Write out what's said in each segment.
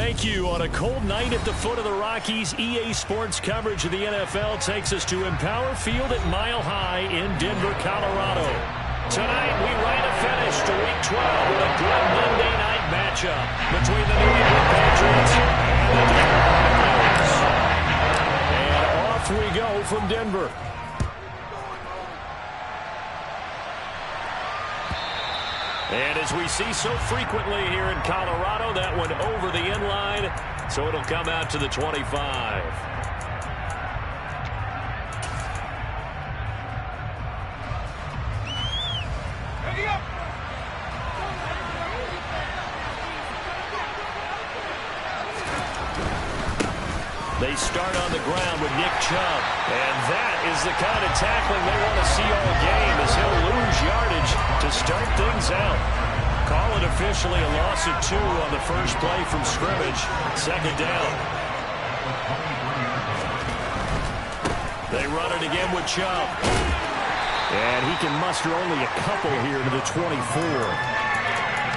thank you. On a cold night at the foot of the Rockies, EA Sports coverage of the NFL takes us to Empower Field at Mile High in Denver, Colorado. Tonight, we write a finish to Week 12 with a good Monday night matchup between the New England Patriots and the Denver Broncos. And off we go from Denver. And as we see so frequently here in Colorado, that one over the end line, so it'll come out to the 25. They start on the ground with Nick Chubb. And that is the kind of tackling they want to see all game, as he'll lose yardage to start things out. Call it officially a loss of 2 on the first play from scrimmage. Second down. They run it again with Chubb. And he can muster only a couple here to the 24.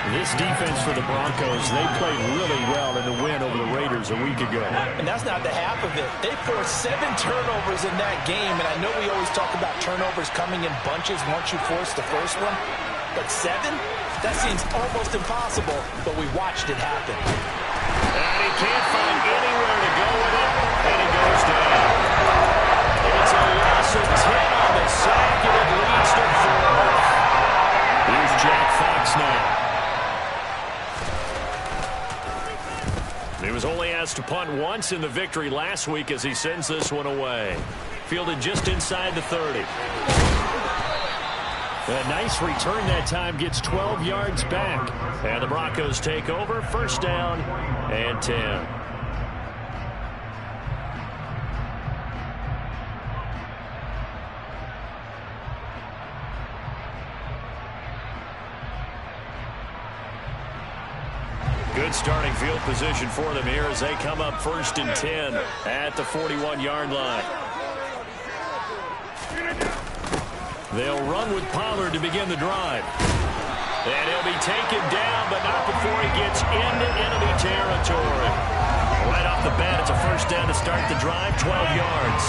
This defense for the Broncos, they played really well in the win over the Raiders a week ago. And that's not the half of it. They forced 7 turnovers in that game, and I know we always talk about turnovers coming in bunches once you force the first one. But 7? That seems almost impossible, but we watched it happen. And he can't find anywhere to go with it, and he goes down. It's a loss of 10 on the sack, and it leads to 4. Here's Jack Fox now. He was only asked to punt once in the victory last week as he sends this one away. Fielded just inside the 30. A nice return that time, gets 12 yards back. And the Broncos take over, first down and 10. Good starting field position for them here as they come up first and 10 at the 41-yard line. They'll run with Pollard to begin the drive. And he'll be taken down, but not before he gets into enemy territory. Right off the bat, it's a first down to start the drive, 12 yards.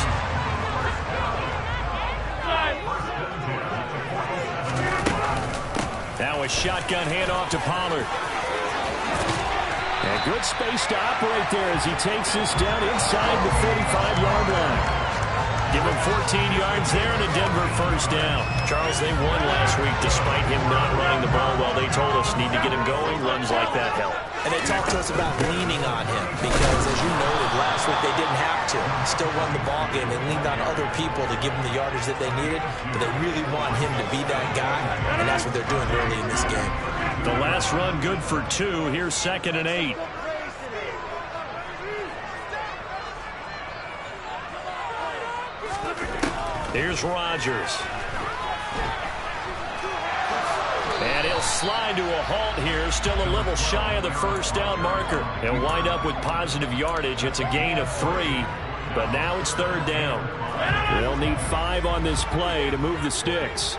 Now a shotgun handoff to Pollard. And good space to operate there as he takes this down inside the 45-yard line. Give him 14 yards there and a Denver first down. Charles, they won last week despite him not running the ball well. They told us need to get him going. Runs like that help. And they talked to us about leaning on him because, as you noted, last week they didn't have to. Still won the ball game. They leaned on other people to give them the yardage that they needed, but they really want him to be that guy, and that's what they're doing early in this game. The last run good for 2. Here's 2nd and 8. Here's Rodgers. And he'll slide to a halt here. Still a little shy of the first down marker. He'll wind up with positive yardage. It's a gain of 3. But now it's 3rd down. They'll need 5 on this play to move the sticks.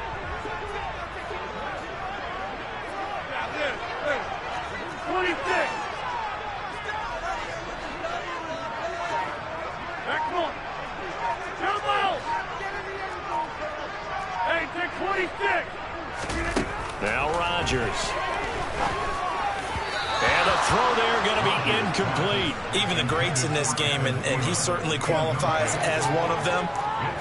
Now Rodgers. And a throw there going to be incomplete. Even the greats in this game, and he certainly qualifies as one of them,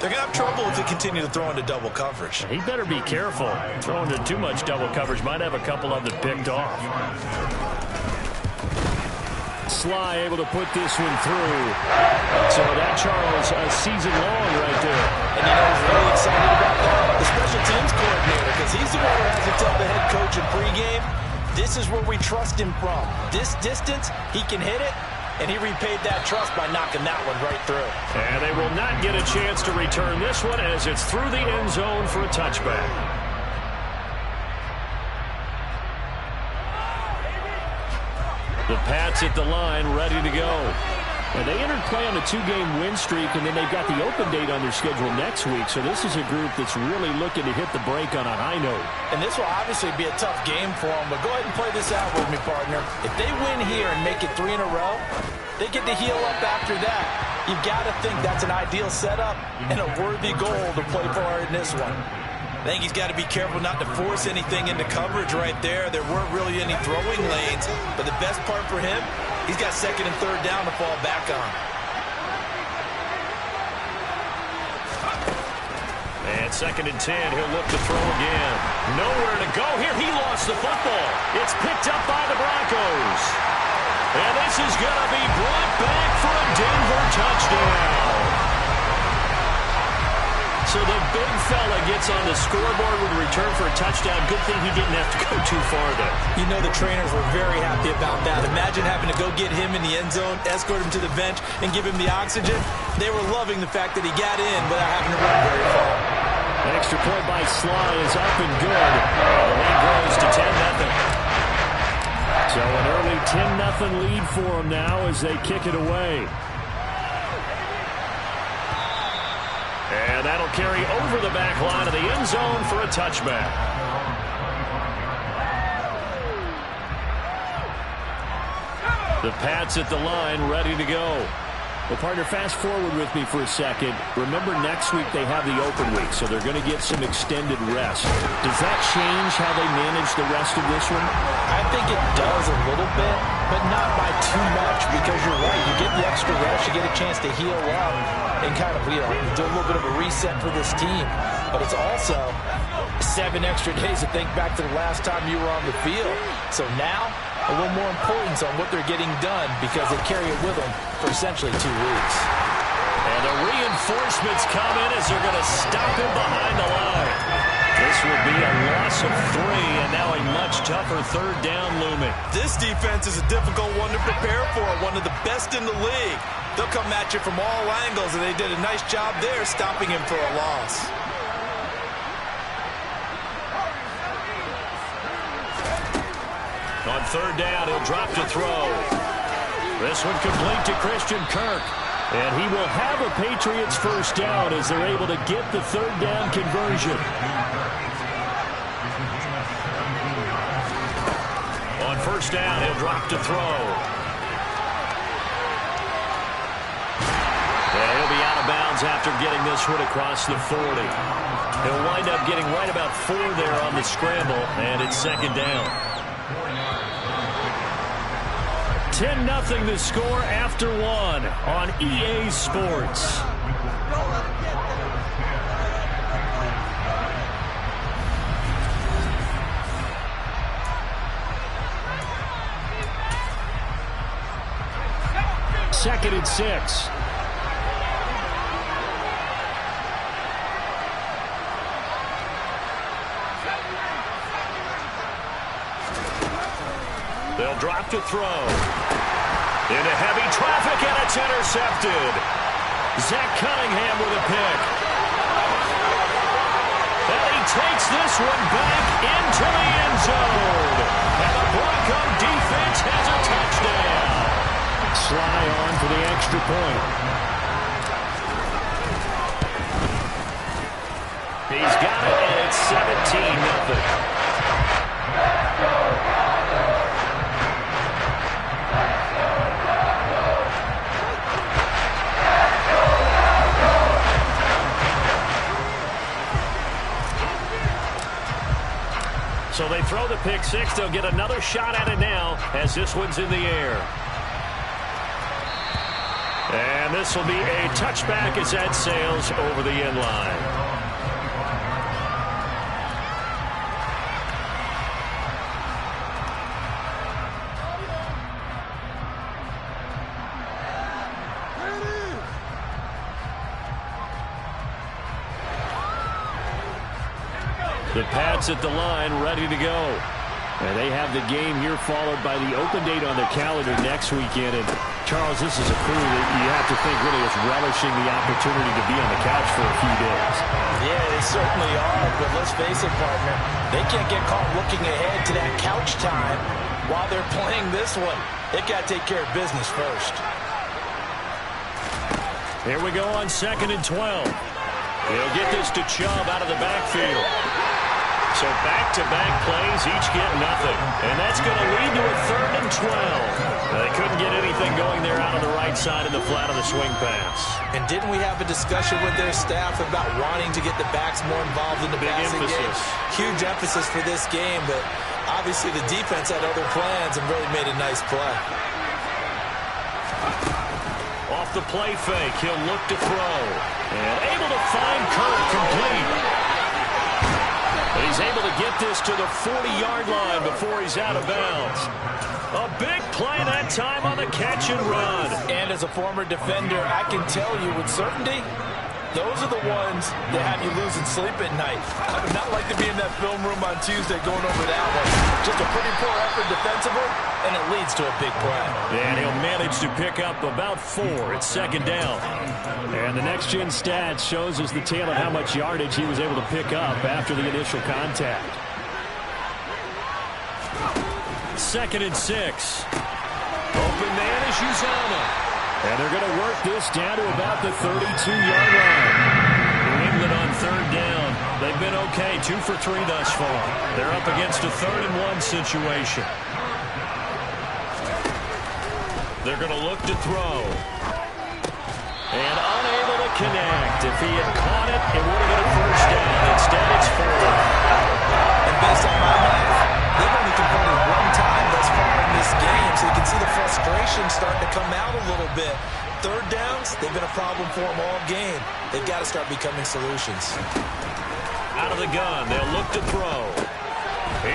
they're going to have trouble if they continue to throw into double coverage. He better be careful. Throwing into too much double coverage might have a couple of them picked off. Sly able to put this one through. So that, Charles, a season long right there. And you know who's really excited about that? The special teams coordinator, because he's the one who has to tell the head coach in pregame, this is where we trust him from. This distance, he can hit it, and he repaid that trust by knocking that one right through. And they will not get a chance to return this one as it's through the end zone for a touchback. The Pats at the line, ready to go. And they entered play on a 2-game win streak, and then they've got the open date on their schedule next week. So this is a group that's really looking to hit the break on a high note. And this will obviously be a tough game for them, but go ahead and play this out with me, partner. If they win here and make it 3 in a row, they get to heal up after that. You've got to think that's an ideal setup and a worthy goal to play for in this one. I think he's got to be careful not to force anything into coverage right there. There weren't really any throwing lanes, but the best part for him, he's got 2nd and 3rd down to fall back on. And 2nd and 10, he'll look to throw again. Nowhere to go here. He lost the football. It's picked up by the Broncos. And this is going to be brought back for a Denver touchdown. So the big fella gets on the scoreboard with a return for a touchdown. Good thing he didn't have to go too far there. You know the trainers were very happy about that. Imagine having to go get him in the end zone, escort him to the bench, and give him the oxygen. They were loving the fact that he got in without having to run very far. An extra point by Sly is up and good. The lead grows to 10-0. So an early 10-0 lead for them now as they kick it away. And that'll carry over the back line of the end zone for a touchback. The Pats at the line, ready to go. Well, partner, fast forward with me for a second. Remember, next week they have the open week, so they're going to get some extended rest. Does that change how they manage the rest of this one? I think it does a little bit, but not by too much, because you're right. You get the extra rest, you get a chance to heal up and kind of, do a little bit of a reset for this team. But it's also 7 extra days to think back to the last time you were on the field. So now, a little more importance on what they're getting done because they carry it with them for essentially 2 weeks. And the reinforcements come in as they're going to stop him behind the line. This would be a loss of 3, and now a much tougher 3rd down looming. This defense is a difficult one to prepare for, one of the best in the league. They'll come at you from all angles, and they did a nice job there stopping him for a loss. On 3rd down, he'll drop to throw. This one complete to Christian Kirk. And he will have a Patriots 1st down as they're able to get the 3rd down conversion. On 1st down, he'll drop to throw. And he'll be out of bounds after getting this one across the 40. He'll wind up getting right about 4 there on the scramble, and it's 2nd down. 10-0 the score after 1 on EA Sports. Second and 6. They'll drop to throw. Into heavy traffic, and it's intercepted. Zach Cunningham with a pick. And he takes this one back into the end zone. And the Bronco defense has a touchdown. Sly on for the extra point. He's got it, and it's 17-0. So they throw the pick 6. They'll get another shot at it now as this one's in the air. And this will be a touchback as that sails over the end line. The Pats at the line, ready to go. And they have the game here followed by the open date on their calendar next weekend. And, Charles, this is a crew that you have to think really is relishing the opportunity to be on the couch for a few days. Yeah, they certainly are. But let's face it, partner, they can't get caught looking ahead to that couch time while they're playing this one. They've got to take care of business first. Here we go on 2nd and 12. He'll get this to Chubb out of the backfield. So back-to-back plays, each get nothing. And that's going to lead to a 3rd and 12. They couldn't get anything going there out on the right side of the flat of the swing pass. And didn't we have a discussion with their staff about wanting to get the backs more involved in the passing game? Huge emphasis for this game, but obviously the defense had other plans and really made a nice play. Off the play fake, he'll look to throw. And able to find Kirk complete. He's able to get this to the 40-yard line before he's out of bounds. A big play that time on the catch and run. And as a former defender, I can tell you with certainty, those are the ones that have you losing sleep at night. I would not like to be in that film room on Tuesday going over that one. Just a pretty poor effort defensively, and it leads to a big play. And he'll manage to pick up about 4 at 2nd down. And the next-gen stats shows us the tale of how much yardage he was able to pick up after the initial contact. 2nd and 6. Open man is Uzomah. And they're going to work this down to about the 32-yard line. New England on 3rd down. They've been okay, 2 for 3 thus far. They're up against a 3rd and 1 situation. They're going to look to throw. And unable to connect. If he had caught it, it would have been a 1st down. Instead, it's 4th. And based on my math, they've only converted 1 time thus far in this game, so you can see the frustration starting to come out a little bit. 3rd downs, they've been a problem for them all game. They've got to start becoming solutions. Out of the gun, they'll look to throw.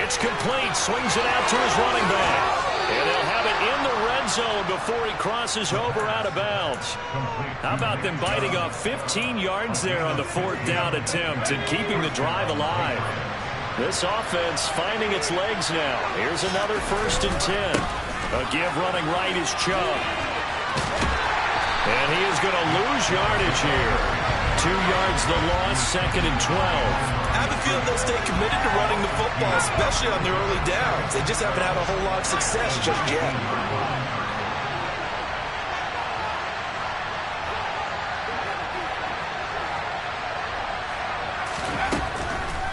It's complete, swings it out to his running back. And they'll have it in the red zone before he crosses over out of bounds. How about them biting off 15 yards there on the 4th down attempt and keeping the drive alive? This offense finding its legs now. Here's another 1st and 10. A give running right is Chubb. And he is going to lose yardage here. 2 yards the loss, 2nd and 12. I have a feeling they'll stay committed to running the football, especially on the early downs. They just haven't had a whole lot of success just yet.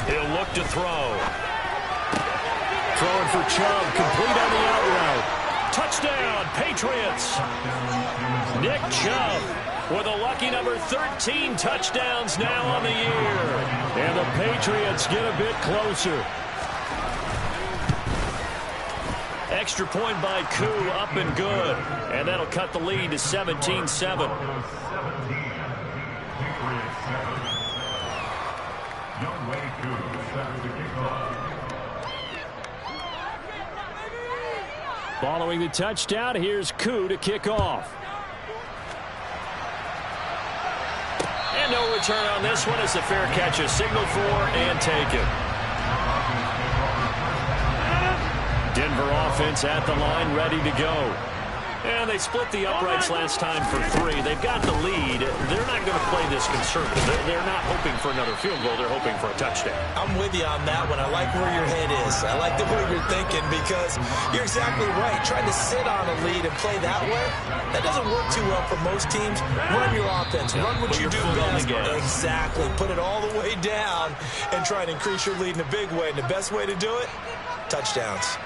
He'll look to throw. Throwing for Chubb, complete on the out route. Touchdown, Patriots. Nick Chubb with a lucky number 13 touchdowns now on the year. And the Patriots get a bit closer. Extra point by Koo, up and good. And that'll cut the lead to 17-7. Following the touchdown, here's Koo to kick off. And no return on this one as the fair catch is signaled for and taken. Denver offense at the line, ready to go. And they split the uprights last time for 3. They've got the lead. They're not going to play this conservative. They're not hoping for another field goal. They're hoping for a touchdown. I'm with you on that one. I like where your head is. I like the way you're thinking because you're exactly right. Trying to sit on a lead and play that way, that doesn't work too well for most teams. Run your offense. Run what you do best. Exactly. Put it all the way down and try and increase your lead in a big way. And the best way to do it, touchdowns.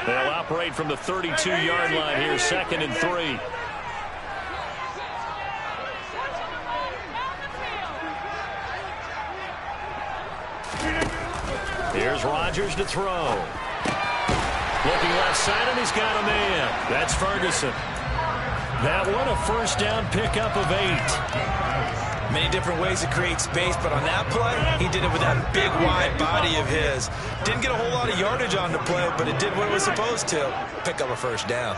They'll operate from the 32-yard line here, 2nd and 3. Here's Rodgers to throw. Looking left side, and he's got a man. That's Ferguson. That one, a 1st down pickup of 8. Many different ways to create space, but on that play, he did it with that big, wide body of his. Didn't get a whole lot of yardage on the play, but it did what it was supposed to. Pick up a 1st down.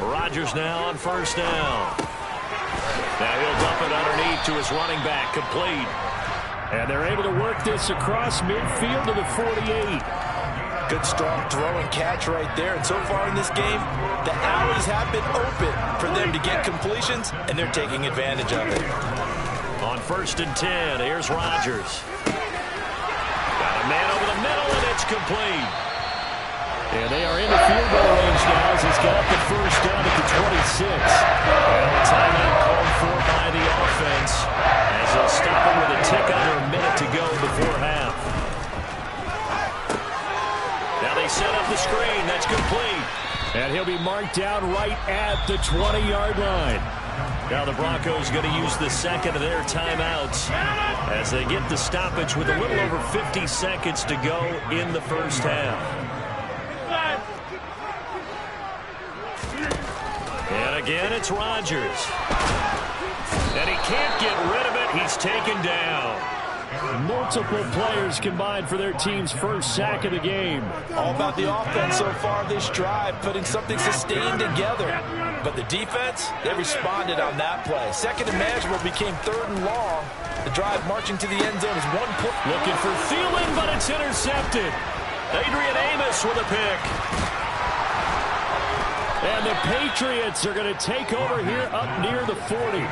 Rodgers now on 1st down. Now he'll dump it underneath to his running back, complete. And they're able to work this across midfield to the 48. Good, strong throw and catch right there. And so far in this game, the alleys have been open for them to get completions, and they're taking advantage of it. On 1st and 10, here's Rodgers. Got a man over the middle, and it's complete. And they are in the field goal range now as he's got the first down at the 26. And a timeout called for by the offense as they'll stop him with a tick under a minute to go before half. Now they set up the screen. That's complete. And he'll be marked down right at the 20-yard line. Now the Broncos going to use the second of their timeouts as they get the stoppage with a little over 50 seconds to go in the first half. And again, it's Rodgers. And he can't get rid of it. He's taken down. Multiple players combined for their team's first sack of the game. All about the offense so far this drive, putting something sustained together. But the defense, they responded on that play. Second and manageable became third and long. The drive marching to the end zone is 1 point. Looking for Thielen, but it's intercepted. Adrian Amos with a pick. And the Patriots are going to take over here up near the 40.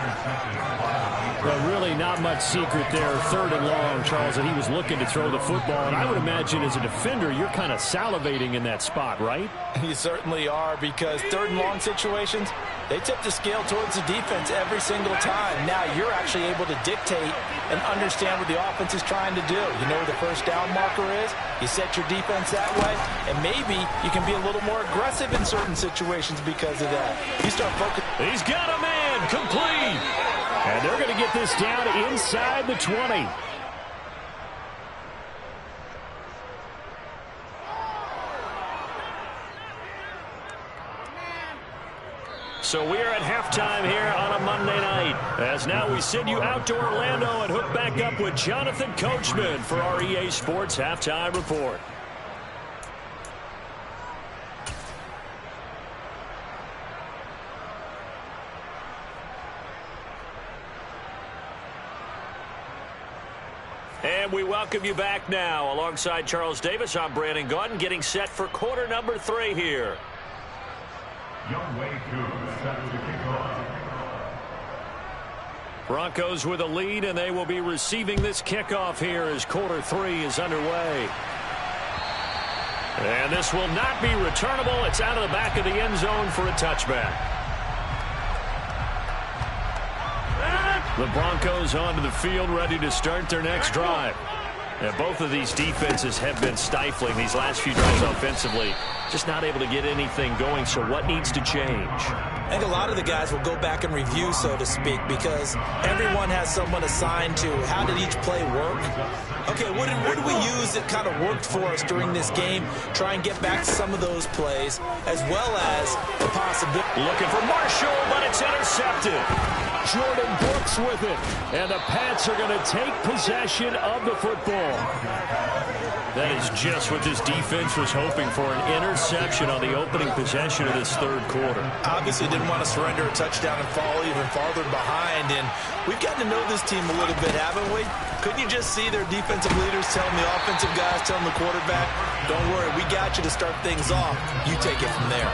But really not much secret there. Third and long, Charles, and he was looking to throw the football. And I would imagine as a defender, you're kind of salivating in that spot, right? You certainly are, because third and long situations, they tip the scale towards the defense every single time. Now you're actually able to dictate and understand what the offense is trying to do. You know where the first down marker is. You set your defense that way, and maybe you can be a little more aggressive in certain situations because of that. You start focusing. He's got a man, complete. And they're going to get this down inside the 20. So we are at halftime here on a Monday night. As now we send you out to Orlando and hook back up with Jonathan Coachman for our EA Sports Halftime Report. And we welcome you back now. Alongside Charles Davis, I'm Brandon Gaudin, getting set for quarter number 3 here. Broncos with a lead, and they will be receiving this kickoff here as quarter 3 is underway. And this will not be returnable. It's out of the back of the end zone for a touchback. The Broncos onto the field, ready to start their next drive. And both of these defenses have been stifling these last few drives offensively. Just not able to get anything going, so what needs to change? I think a lot of the guys will go back and review, so to speak, because everyone has someone assigned to how did each play work. Okay, what did we use that kind of worked for us during this game? Try and get back to some of those plays, as well as the possibility. Looking for Marshall, but it's intercepted. Jordan Brooks with it. And the Pats are going to take possession of the football. That is just what this defense was hoping for, an interception on the opening possession of this third quarter. Obviously didn't want to surrender a touchdown and fall even farther behind. And we've gotten to know this team a little bit, haven't we? Couldn't you just see their defensive leaders telling the offensive guys, telling the quarterback, don't worry, we got you to start things off. You take it from there.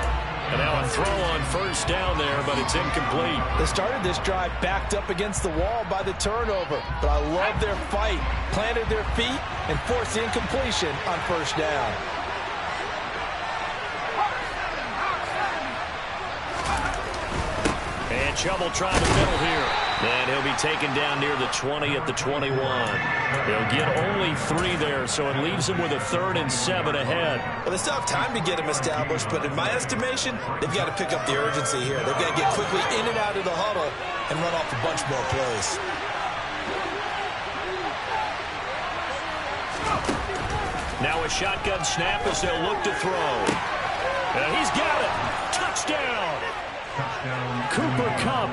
And now a throw on first down there, but it's incomplete. They started this drive backed up against the wall by the turnover, but I love their fight. Planted their feet and forced the incompletion on first down. And Chubb trying to middle here. And he'll be taken down near the 20 at the 21. They'll get only 3 there, so it leaves him with a 3rd and 7 ahead. Well, they still have time to get him established, but in my estimation, they've got to pick up the urgency here. They've got to get quickly in and out of the huddle and run off a bunch more plays. Now a shotgun snap as they'll look to throw. And he's got it. Touchdown. Cooper Kupp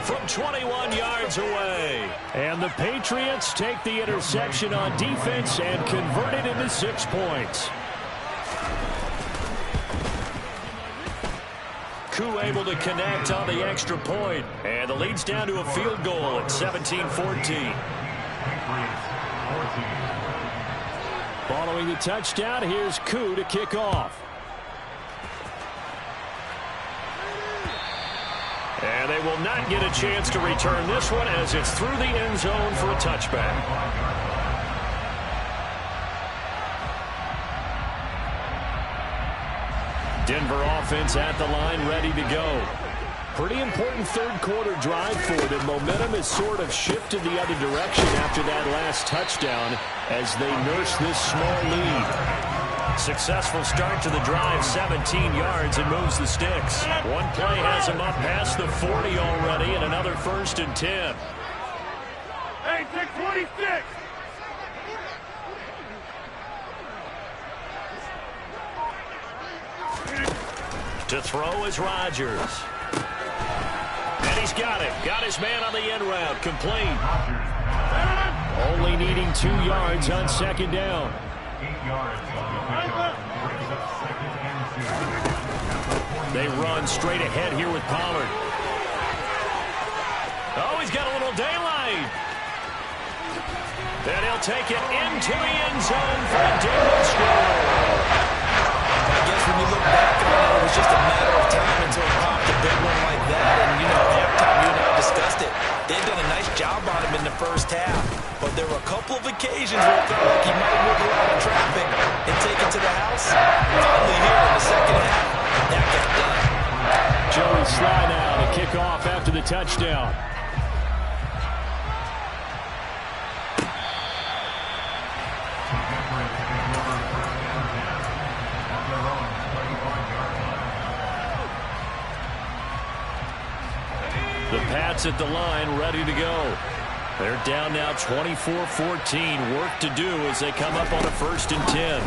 from 21 yards away. And the Patriots take the interception on defense and convert it into 6 points. Koo able to connect on the extra point. And the lead's down to a field goal at 17-14. Following the touchdown, here's Koo to kick off. And they will not get a chance to return this one as it's through the end zone for a touchback. Denver offense at the line, ready to go. Pretty important third-quarter drive for them. Momentum has sort of shifted the other direction after that last touchdown as they nurse this small lead. Successful start to the drive, 17 yards, and moves the sticks. One play has them up past the 40 already, and another 1st and 10. Hey, take 26! To throw is Rodgers. And he's got it. Got his man on the end route. Complete. Only needing 2 yards on 2nd down. 8 yards. They run straight ahead here with Pollard. Oh, he's got a little daylight. And he'll take it into the end zone for a Denver score. I guess when you look back on it, it was just a matter of time until it popped a big one like that. And, you know, halftime, you and I discussed it. They've done a nice job on him in the first half. But there were a couple of occasions where it felt like he might wiggle out of traffic and take it to the house. Finally here in the second half, that got done. Joey Sly now to kick off after the touchdown. The Pats at the line, ready to go. They're down now 24-14. Work to do as they come up on a 1st and 10.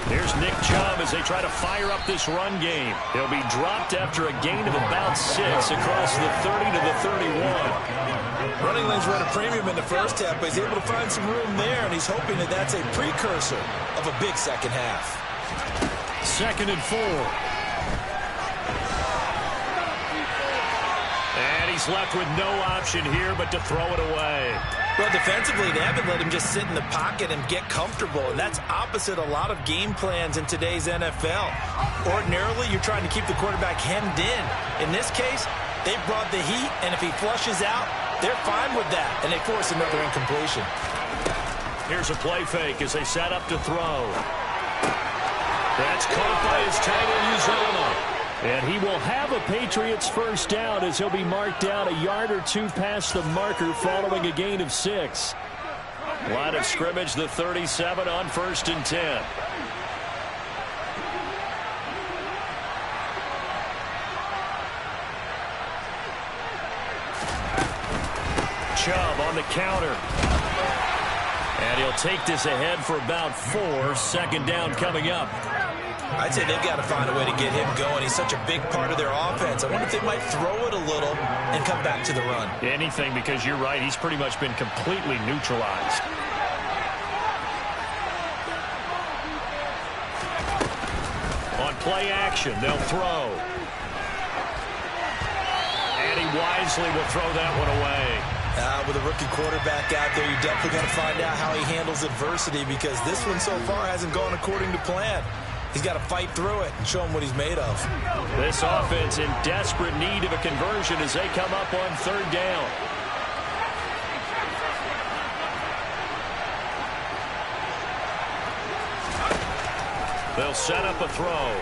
Here's Nick Chubb as they try to fire up this run game. He'll be dropped after a gain of about 6 across the 30 to the 31. Running lanes run a premium in the first half, but he's able to find some room there, and he's hoping that that's a precursor of a big second half. 2nd and 4. And he's left with no option here but to throw it away. Well, defensively, they haven't let him just sit in the pocket and get comfortable, and that's opposite a lot of game plans in today's NFL. Ordinarily, you're trying to keep the quarterback hemmed in. In this case, they brought the heat, and if he flushes out, they're fine with that, and they force another incompletion. Here's a play fake as they set up to throw. That's caught by his tight end, Uzomah. And he will have a Patriots first down as he'll be marked down a yard or 2 past the marker following a gain of 6. Line of scrimmage, the 37 on 1st and 10. Chubb on the counter. And he'll take this ahead for about 4. 2nd down coming up. I'd say they've got to find a way to get him going. He's such a big part of their offense. I wonder if they might throw it a little and come back to the run. Anything, because you're right. He's pretty much been completely neutralized. On play action, they'll throw. And he wisely will throw that one away. With a rookie quarterback out there, you definitely got to find out how he handles adversity, because this one so far hasn't gone according to plan. He's got to fight through it and show him what he's made of. This offense in desperate need of a conversion as they come up on 3rd down. They'll set up a throw.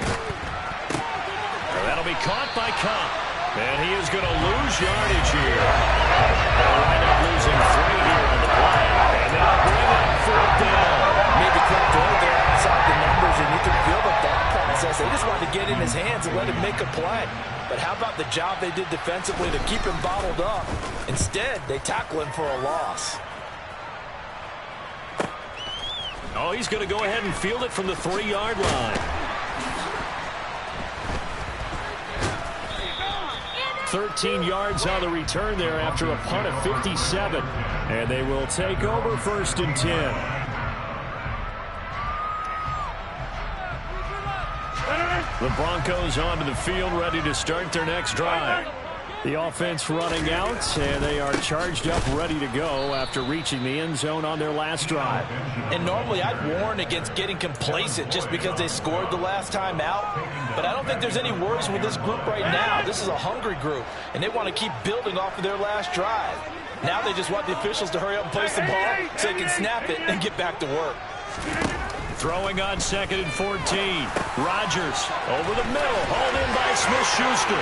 That'll be caught by Cup. And he is going to lose yardage here. They'll wind up losing 3 here on the play. And they'll bring up 4th down. Made the quick throw there outside the numbers, and you can feel the thought process. They just wanted to get in his hands and let him make a play. But how about the job they did defensively to keep him bottled up? Instead, they tackle him for a loss. Oh, he's going to go ahead and field it from the 3-yard line. 13 yards on the return there after a punt of 57. And they will take over 1st and 10. The Broncos onto the field, ready to start their next drive. The offense running out, and they are charged up, ready to go after reaching the end zone on their last drive. And normally I'd warn against getting complacent just because they scored the last time out. But I don't think there's any worries with this group right now. This is a hungry group, and they want to keep building off of their last drive. Now they just want the officials to hurry up and place the ball so they can snap it and get back to work. Throwing on 2nd and 14. Rodgers over the middle. Hauled in by Smith-Schuster.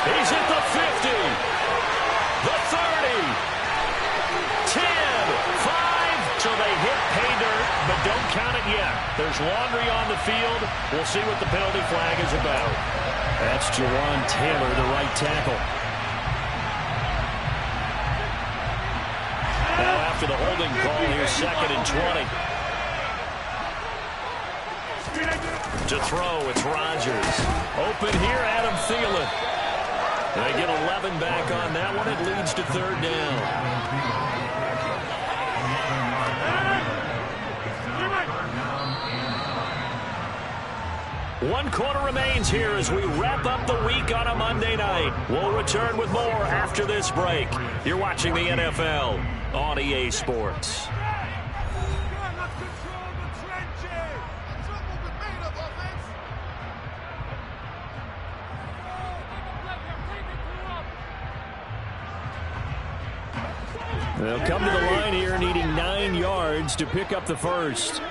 He's at the 50. The 30. 10. 5. So they hit pay dirt, but don't count it yet. There's laundry on the field. We'll see what the penalty flag is about. That's Jawan Taylor, the right tackle. Now after the holding call, here's 2nd and 20. To throw, it's Rodgers. Open here, Adam Thielen. They get 11 back on that one. It leads to 3rd down. One quarter remains here as we wrap up the week on a Monday night. We'll return with more after this break. You're watching the NFL on EA Sports. They'll come to the line here needing 9 yards to pick up the first.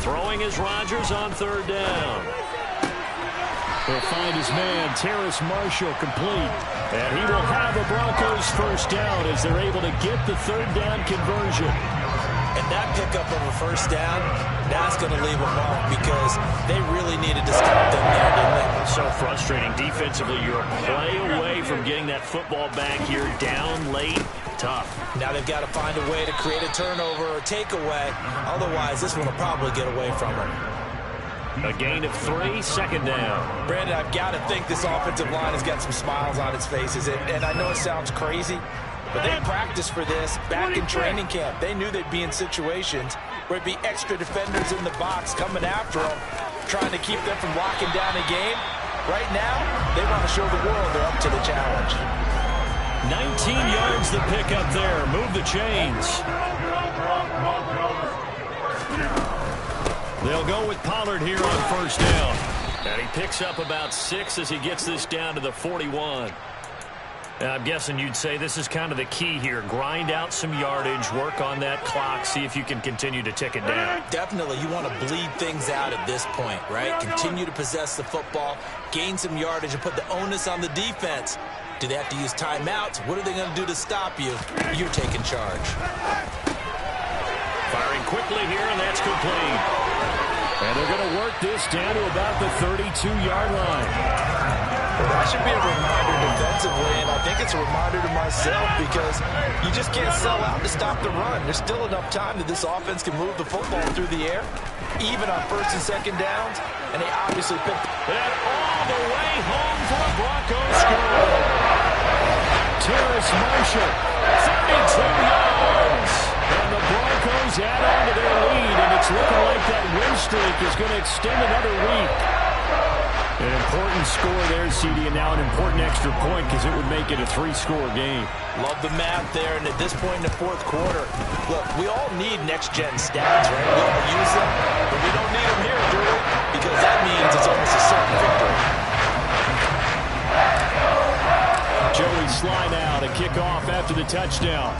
Throwing is Rodgers on 3rd down. He'll find his man, Terrace Marshall, complete. And he will have a Broncos first down as they're able to get the 3rd down conversion. And that pickup of a first down, that's going to leave a mark because they really needed to stop them there, didn't they? So frustrating. Defensively, you're a play away from getting that football back here down late. Tough. Now they've got to find a way to create a turnover or takeaway. Otherwise, this one will probably get away from them. A gain of 3, 2nd down. Brandon, I've got to think this offensive line has got some smiles on its faces. And I know it sounds crazy, but they practiced for this back in training camp. They knew they'd be in situations where it'd be extra defenders in the box coming after them, trying to keep them from locking down a game. Right now, they want to show the world they're up to the challenge. 19 yards the pickup there. Move the chains. They'll go with Pollard here on 1st down. And he picks up about 6 as he gets this down to the 41. I'm guessing you'd say this is kind of the key here. Grind out some yardage, work on that clock, see if you can continue to tick it down. Definitely. You want to bleed things out at this point, right? Continue to possess the football, gain some yardage, and put the onus on the defense. Do they have to use timeouts? What are they going to do to stop you? You're taking charge. Firing quickly here, and that's complete. And they're going to work this down to about the 32-yard line. That should be a reminder defensively, and I think it's a reminder to myself because you just can't sell out to stop the run. There's still enough time that this offense can move the football through the air, even on 1st and 2nd downs, and they obviously picked that all the way home for a Broncos score. Terrace Marshall, 32 yards. And the Broncos add on to their lead, and it's looking like that win streak is going to extend another week. An important score there, CD, and now an important extra point because it would make it a 3-score game. Love the math there, and at this point in the 4th quarter, look, we all need next-gen stats, right? We all use them, but we don't need them here, do we? Because that means it's almost a certain victory. Joey Sly now to kick off after the touchdown.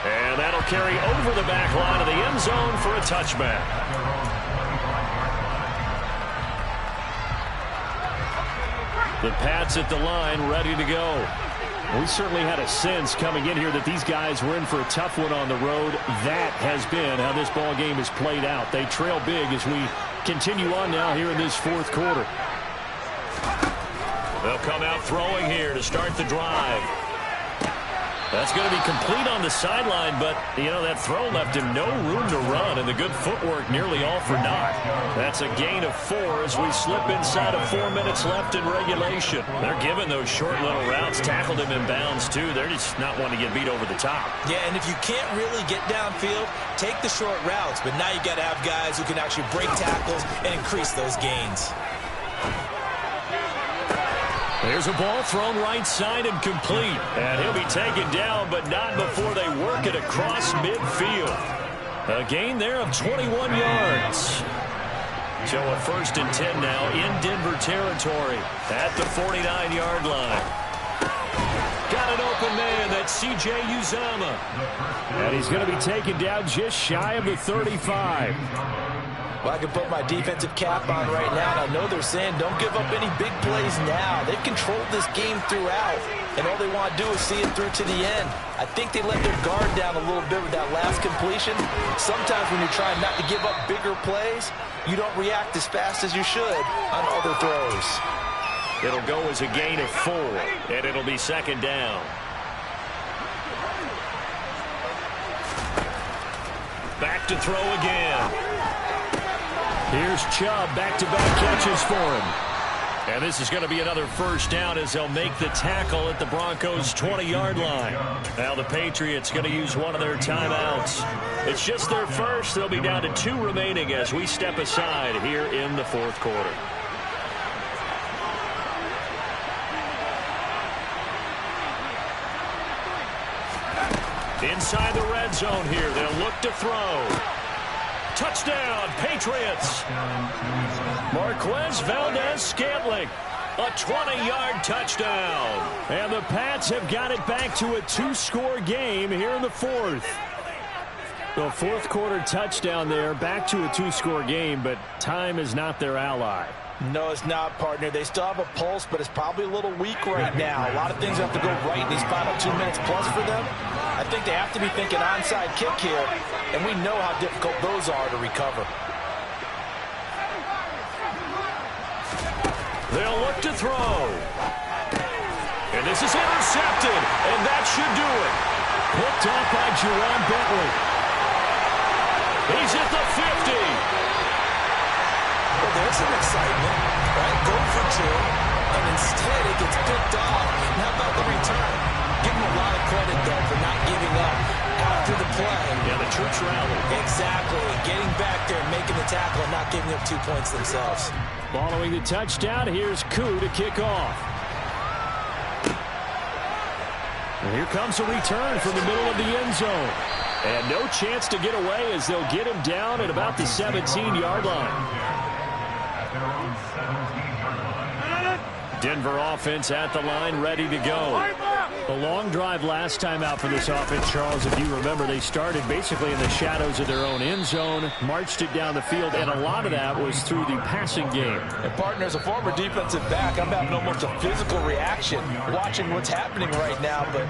And that'll carry over the back line of the end zone for a touchback. The Pats at the line, ready to go. We certainly had a sense coming in here that these guys were in for a tough one on the road. That has been how this ball game has played out. They trail big as we continue on now here in this 4th quarter. They'll come out throwing here to start the drive. That's going to be complete on the sideline, but, you know, that throw left him no room to run, and the good footwork nearly all for naught. That's a gain of 4 as we slip inside of 4 minutes left in regulation. They're giving those short little routes, tackled him in bounds, too. They're just not wanting to get beat over the top. Yeah, and if you can't really get downfield, take the short routes, but now you got to have guys who can actually break tackles and increase those gains. There's a ball thrown right side and complete. And he'll be taken down, but not before they work it across midfield. A gain there of 21 yards. So a 1st and 10 now in Denver territory at the 49-yard line. Got got an open man. That's C.J. Uzomah. And he's going to be taken down just shy of the 35. Well, I can put my defensive cap on right now, and I know they're saying don't give up any big plays now. They've controlled this game throughout, and all they want to do is see it through to the end. I think they let their guard down a little bit with that last completion. Sometimes when you're trying not to give up bigger plays, you don't react as fast as you should on other throws. It'll go as a gain of 4, and it'll be second down. Back to throw again. Here's Chubb, back-to-back catches for him. And this is going to be another first down as they'll make the tackle at the Broncos' 20-yard line. Now the Patriots going to use one of their timeouts. It's just their first. They'll be down to 2 remaining as we step aside here in the fourth quarter. Inside the red zone here. They'll look to throw. Touchdown, Patriots. Marquez Valdez-Scantling. A 20-yard touchdown. And the Pats have got it back to a 2-score game here in the fourth. The fourth quarter touchdown there, back to a 2-score game, but time is not their ally. No, it's not, partner. They still have a pulse, but it's probably a little weak right now. A lot of things have to go right in these final 2 minutes plus for them. I think they have to be thinking onside kick here, and we know how difficult those are to recover. They'll look to throw. And this is intercepted, and that should do it. Picked off by Juwan Bentley. He's at the 50. Well, there's some excitement, right? Go for 2, and instead it gets picked off. How about the return? Give him a lot of credit, though, for not giving up after the play. Yeah, the troops rallied. Exactly. Getting back there and making the tackle and not giving up 2 points themselves. Following the touchdown, here's Koo to kick off. And here comes a return from the middle of the end zone. And no chance to get away as they'll get him down at about the 17-yard line. Denver offense at the line, ready to go. The long drive last time out for this offense, Charles, if you remember, they started basically in the shadows of their own end zone, marched it down the field, and a lot of that was through the passing game. And, partner, as a former defensive back, I'm having almost a physical reaction watching what's happening right now. But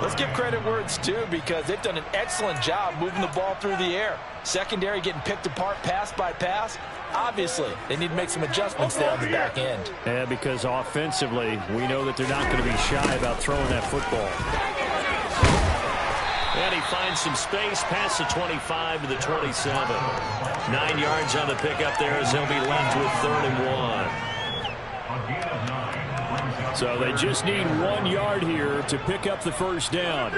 let's give credit where it's due, because they've done an excellent job moving the ball through the air. Secondary getting picked apart pass by pass. Obviously, they need to make some adjustments there on the back end. Yeah, because offensively, we know that they're not going to be shy about throwing that football. And he finds some space past the 25 to the 27. 9 yards on the pickup there as they'll be left with 3rd and 1. So they just need 1 yard here to pick up the first down.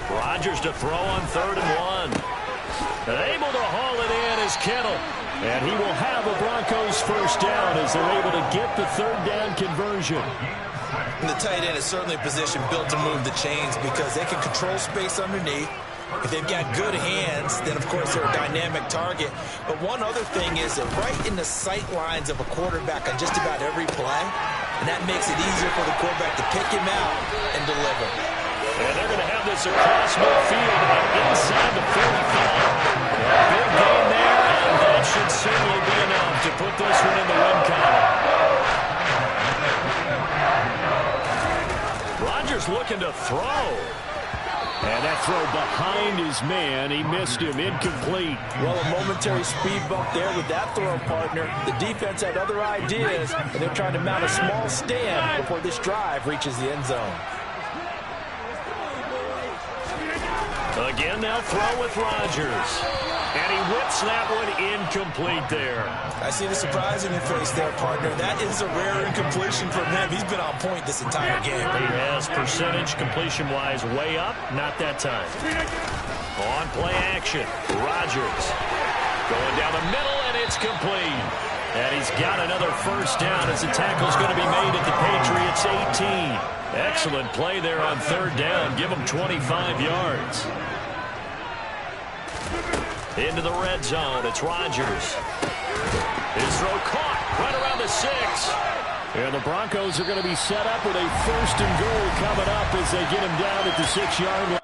Rodgers to throw on 3rd and 1. And able to haul it in is Kittle. And he will have a Broncos first down as they're able to get the 3rd down conversion. And the tight end is certainly a position built to move the chains because they can control space underneath. If they've got good hands, then, of course, they're a dynamic target. But one other thing is that right in the sight lines of a quarterback on just about every play, and that makes it easier for the quarterback to pick him out and deliver. And they're going to have this across midfield and inside the 45. Big gain there, and that should certainly be enough to put this one in the win column. Rodgers looking to throw. And that throw behind his man. He missed him. Incomplete. Well, a momentary speed bump there with that throw, partner. The defense had other ideas, and they're trying to mount a small stand before this drive reaches the end zone. Again, they'll throw with Rodgers. And he whips that one incomplete there. I see the surprise in your face there, partner. That is a rare incompletion from him. He's been on point this entire game. He has percentage completion-wise way up. Not that time. On play action. Rodgers going down the middle, and it's complete. And he's got another first down as the tackle's going to be made at the Patriots 18. Excellent play there on 3rd down. Give him 25 yards. Into the red zone. It's Rodgers. His throw caught right around the 6. And the Broncos are going to be set up with a 1st and goal coming up as they get him down at the 6-yard line.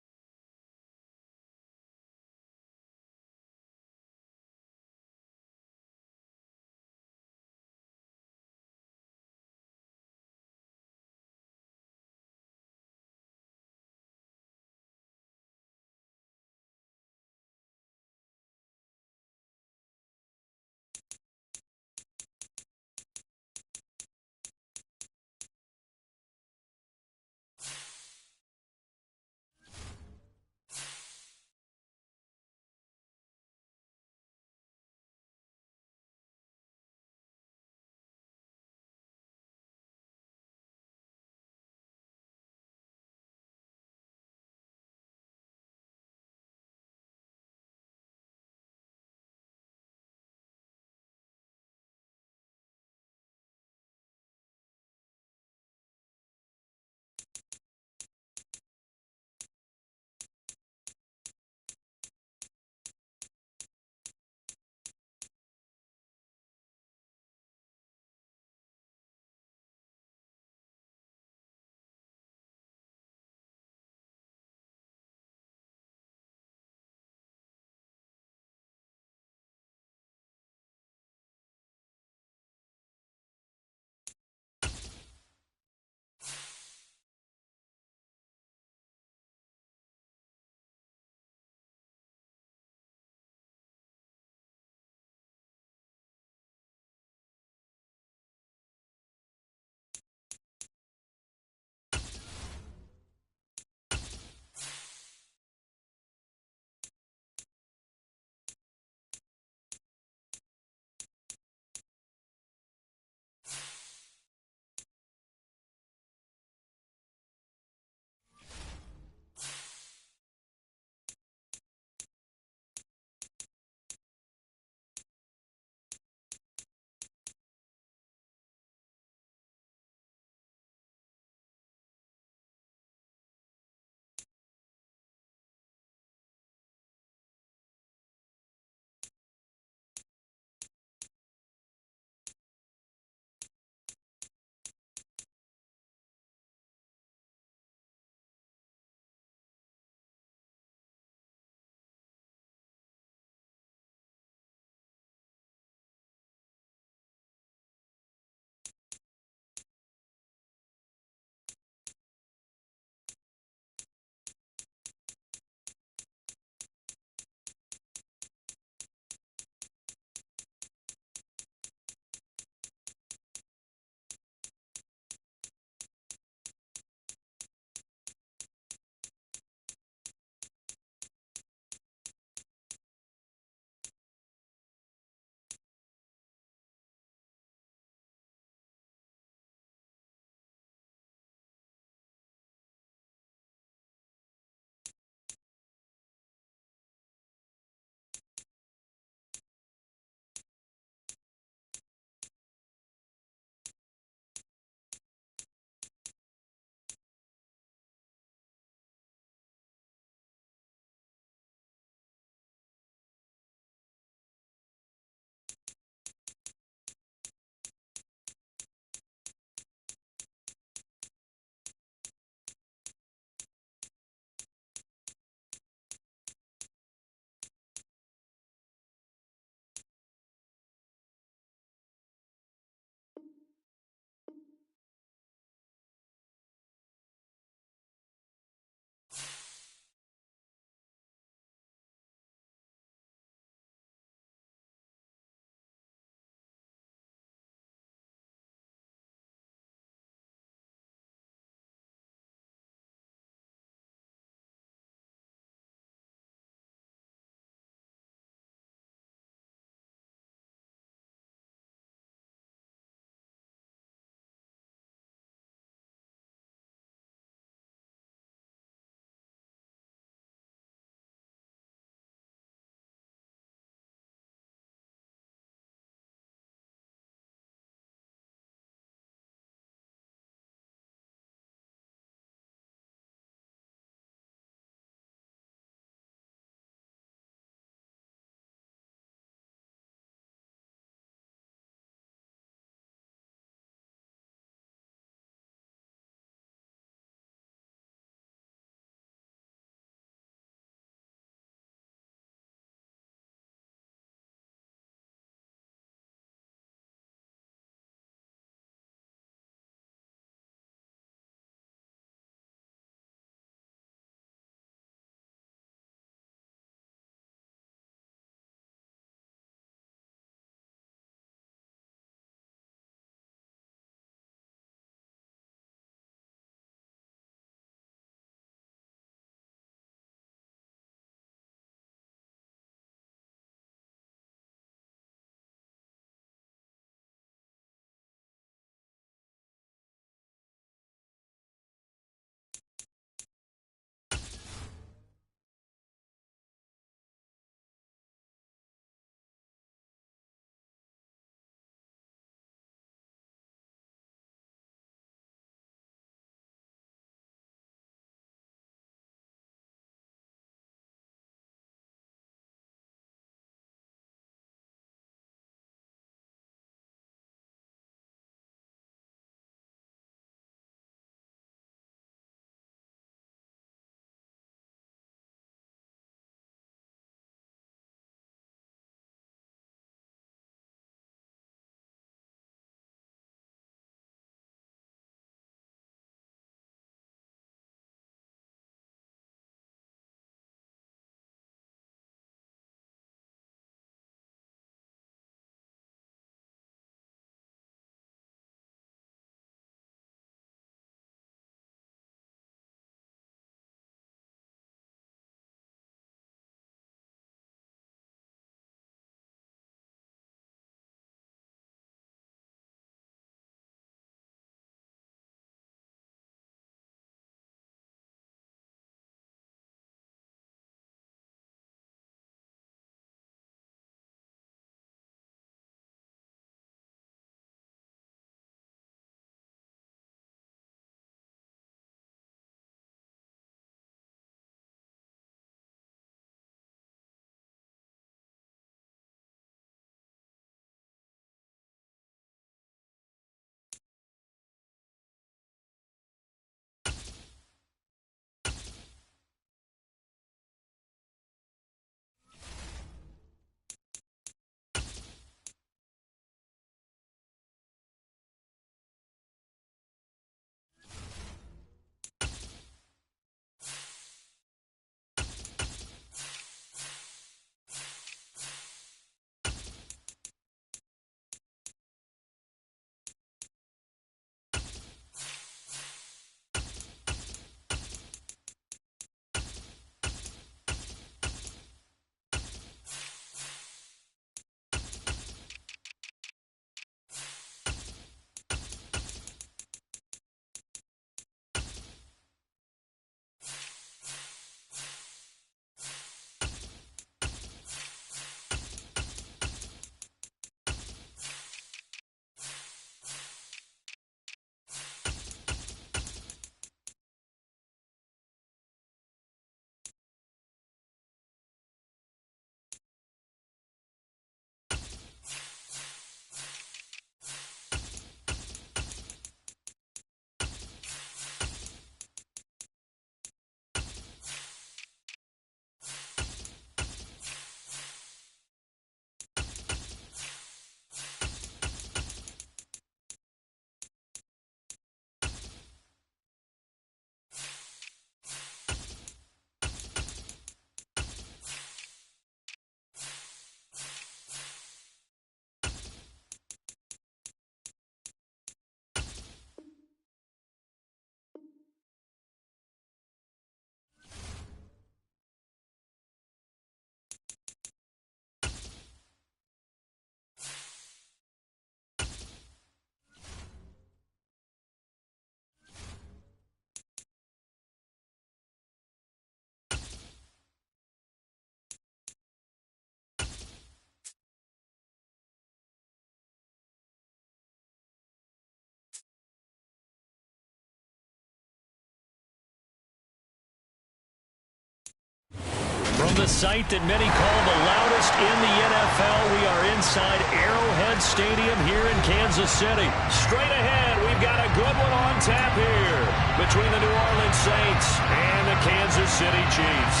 From the site that many call the loudest in the NFL, we are inside Arrowhead Stadium here in Kansas City. Straight ahead, we've got a good one on tap here between the New Orleans Saints and the Kansas City Chiefs.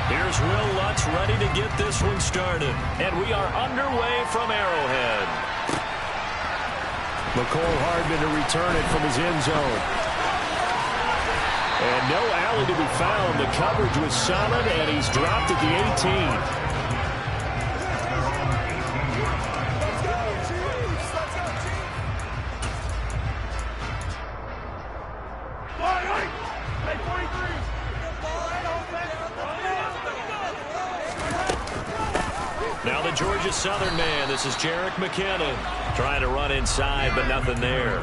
Here's Will Lutz ready to get this one started. And we are underway from Arrowhead. McCole Hardman to return it from his end zone. And no alley to be found. The coverage was solid, and he's dropped at the 18. Now the Georgia Southern man. This is Jerick McKinnon trying to run inside, but nothing there.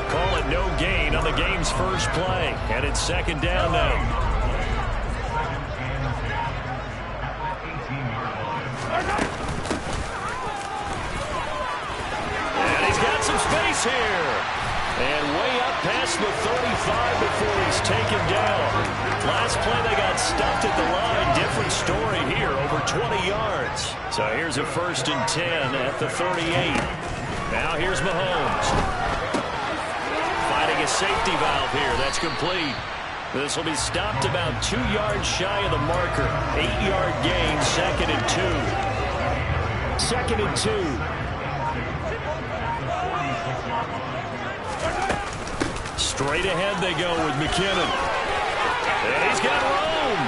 Call it no gain on the game's first play, and it's second down now. And he's got some space here. And way up past the 35 before he's taken down. Last play they got stuffed at the line. Different story here, over 20 yards. So here's a 1st and 10 at the 38. Now here's Mahomes. Finding a safety valve here. That's complete. This will be stopped about 2 yards shy of the marker. 8-yard gain, 2nd and 2. 2nd and 2. Straight ahead they go with McKinnon. And he's got room.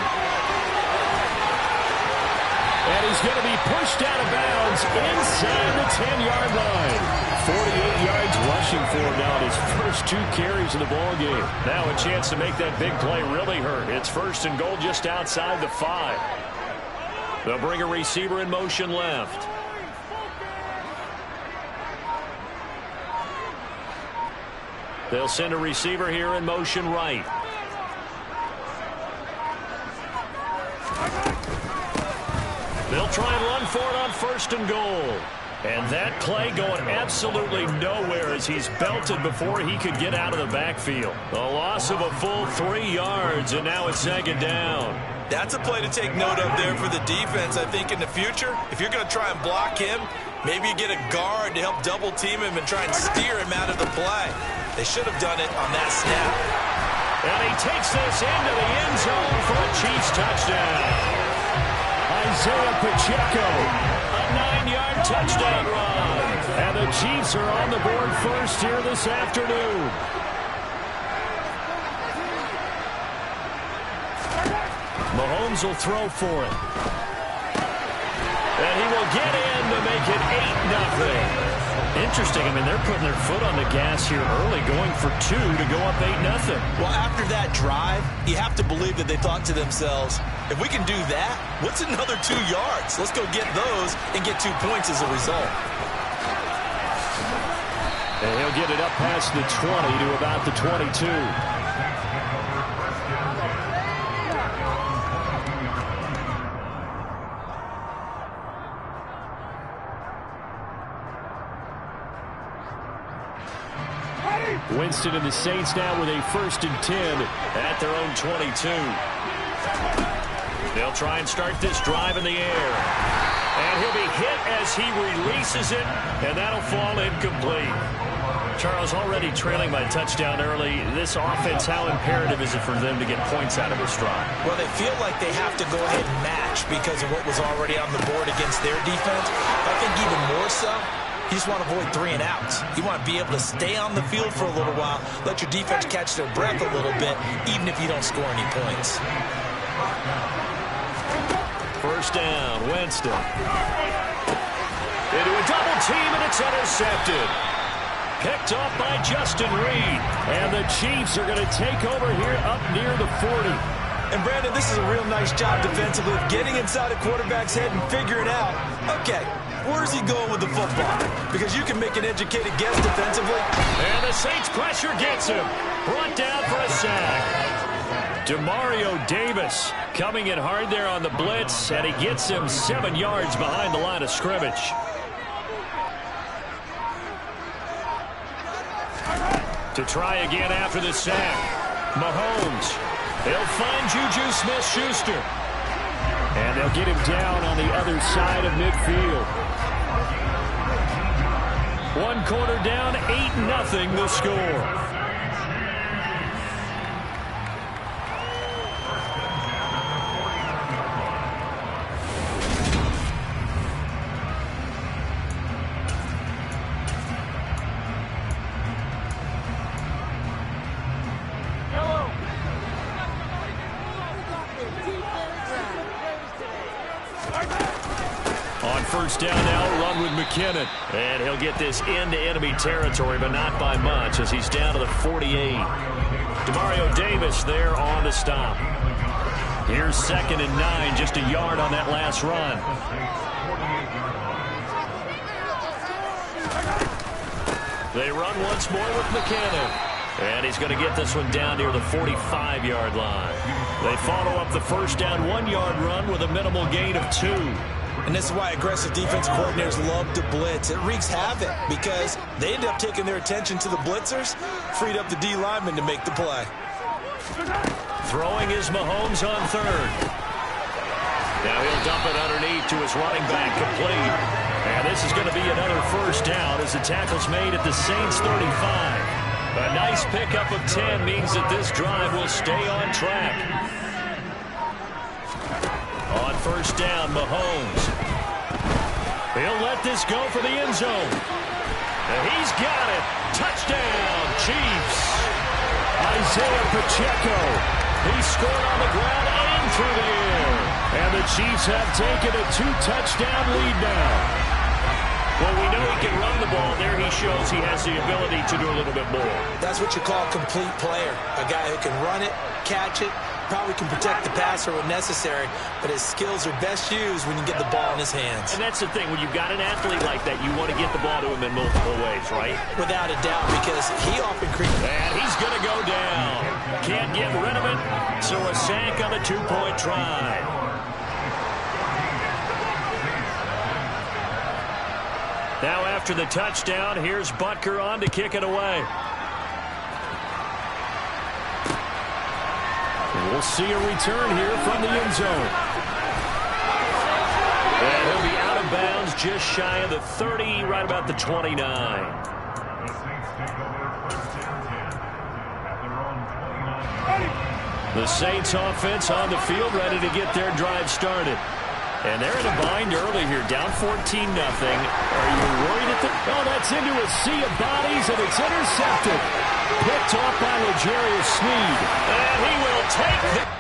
And he's going to be pushed out of bounds inside the 10-yard line. 48 yards rushing for him now in his first 2 carries of the ballgame. Now a chance to make that big play really hurt. It's 1st and goal just outside the 5. They'll bring a receiver in motion left. They'll send a receiver here in motion right. They'll try and run for it on 1st and goal. And that play going absolutely nowhere as he's belted before he could get out of the backfield. A loss of a full 3 yards, and now it's 2nd down. That's a play to take note of there for the defense. I think in the future, if you're going to try and block him, maybe you get a guard to help double team him and try and steer him out of the play. They should have done it on that snap. And he takes this into the end zone for a Chiefs touchdown. Isaiah Pacheco, a 9-yard touchdown run. And the Chiefs are on the board first here this afternoon. Mahomes will throw for it. And he will get in to make it 8-0. Interesting. I mean, they're putting their foot on the gas here early, going for 2 to go up 8-0. Well, after that drive, you have to believe that they thought to themselves, if we can do that, what's another 2 yards? Let's go get those and get 2 points as a result. And he'll get it up past the 20 to about the 22. Winston and the Saints now with a 1st and 10 at their own 22. They'll try and start this drive in the air. And he'll be hit as he releases it, and that'll fall incomplete. Charles, already trailing by touchdown early. This offense, how imperative is it for them to get points out of this drive? Well, they feel like they have to go ahead and match because of what was already on the board against their defense. I think even more so, you just want to avoid 3 and outs. You want to be able to stay on the field for a little while, let your defense catch their breath a little bit, even if you don't score any points. 1st down, Winston. Into a double team, and it's intercepted. Picked off by Justin Reed. And the Chiefs are going to take over here up near the 40. And, Brandon, this is a real nice job defensively of getting inside a quarterback's head and figuring out, okay, where's he going with the football? Because you can make an educated guess defensively. And the Saints pressure gets him. Brought down for a sack. Demario Davis coming in hard there on the blitz, and he gets him 7 yards behind the line of scrimmage. To try again after the sack. Mahomes. He'll find Juju Smith-Schuster. And they'll get him down on the other side of midfield. One quarter down, 8-0 the score. On first down now, run with McKinnon. And he'll get this into enemy territory, but not by much as he's down to the 48. Demario Davis there on the stop. Here's 2nd and 9, just a yard on that last run. They run once more with McKinnon. And he's going to get this one down near the 45-yard line. They follow up the first down 1-yard run with a minimal gain of 2. And this is why aggressive defense coordinators love to blitz. It wreaks havoc because they end up taking their attention to the blitzers, freed up the D lineman to make the play. Throwing is Mahomes on 3rd. Now he'll dump it underneath to his running back, complete. And this is going to be another first down as the tackle's made at the Saints 35. A nice pickup of 10 means that this drive will stay on track. On first down, Mahomes. He'll let this go for the end zone. And he's got it. Touchdown, Chiefs. Isaiah Pacheco. He scored on the ground and through the air. And the Chiefs have taken a 2-touchdown lead now. Well, we know he can run the ball. There he shows he has the ability to do a little bit more. That's what you call a complete player. A guy who can run it, catch it, probably can protect the passer when necessary, but his skills are best used when you get the ball in his hands. And that's the thing. When you've got an athlete like that, you want to get the ball to him in multiple ways, right? Without a doubt, because he often creates. And he's going to go down. Can't get rid of it, so a sack on the 2-point try. Now after the touchdown, here's Butker on to kick it away. We'll see a return here from the end zone. And he'll be out of bounds just shy of the 30, right about the 29. The Saints offense on the field, ready to get their drive started. And they're in a bind early here, down 14-0. Are you worried at the... Oh, that's into a sea of bodies, and it's intercepted. Picked off by L'Jarius Sneed. And he will take the...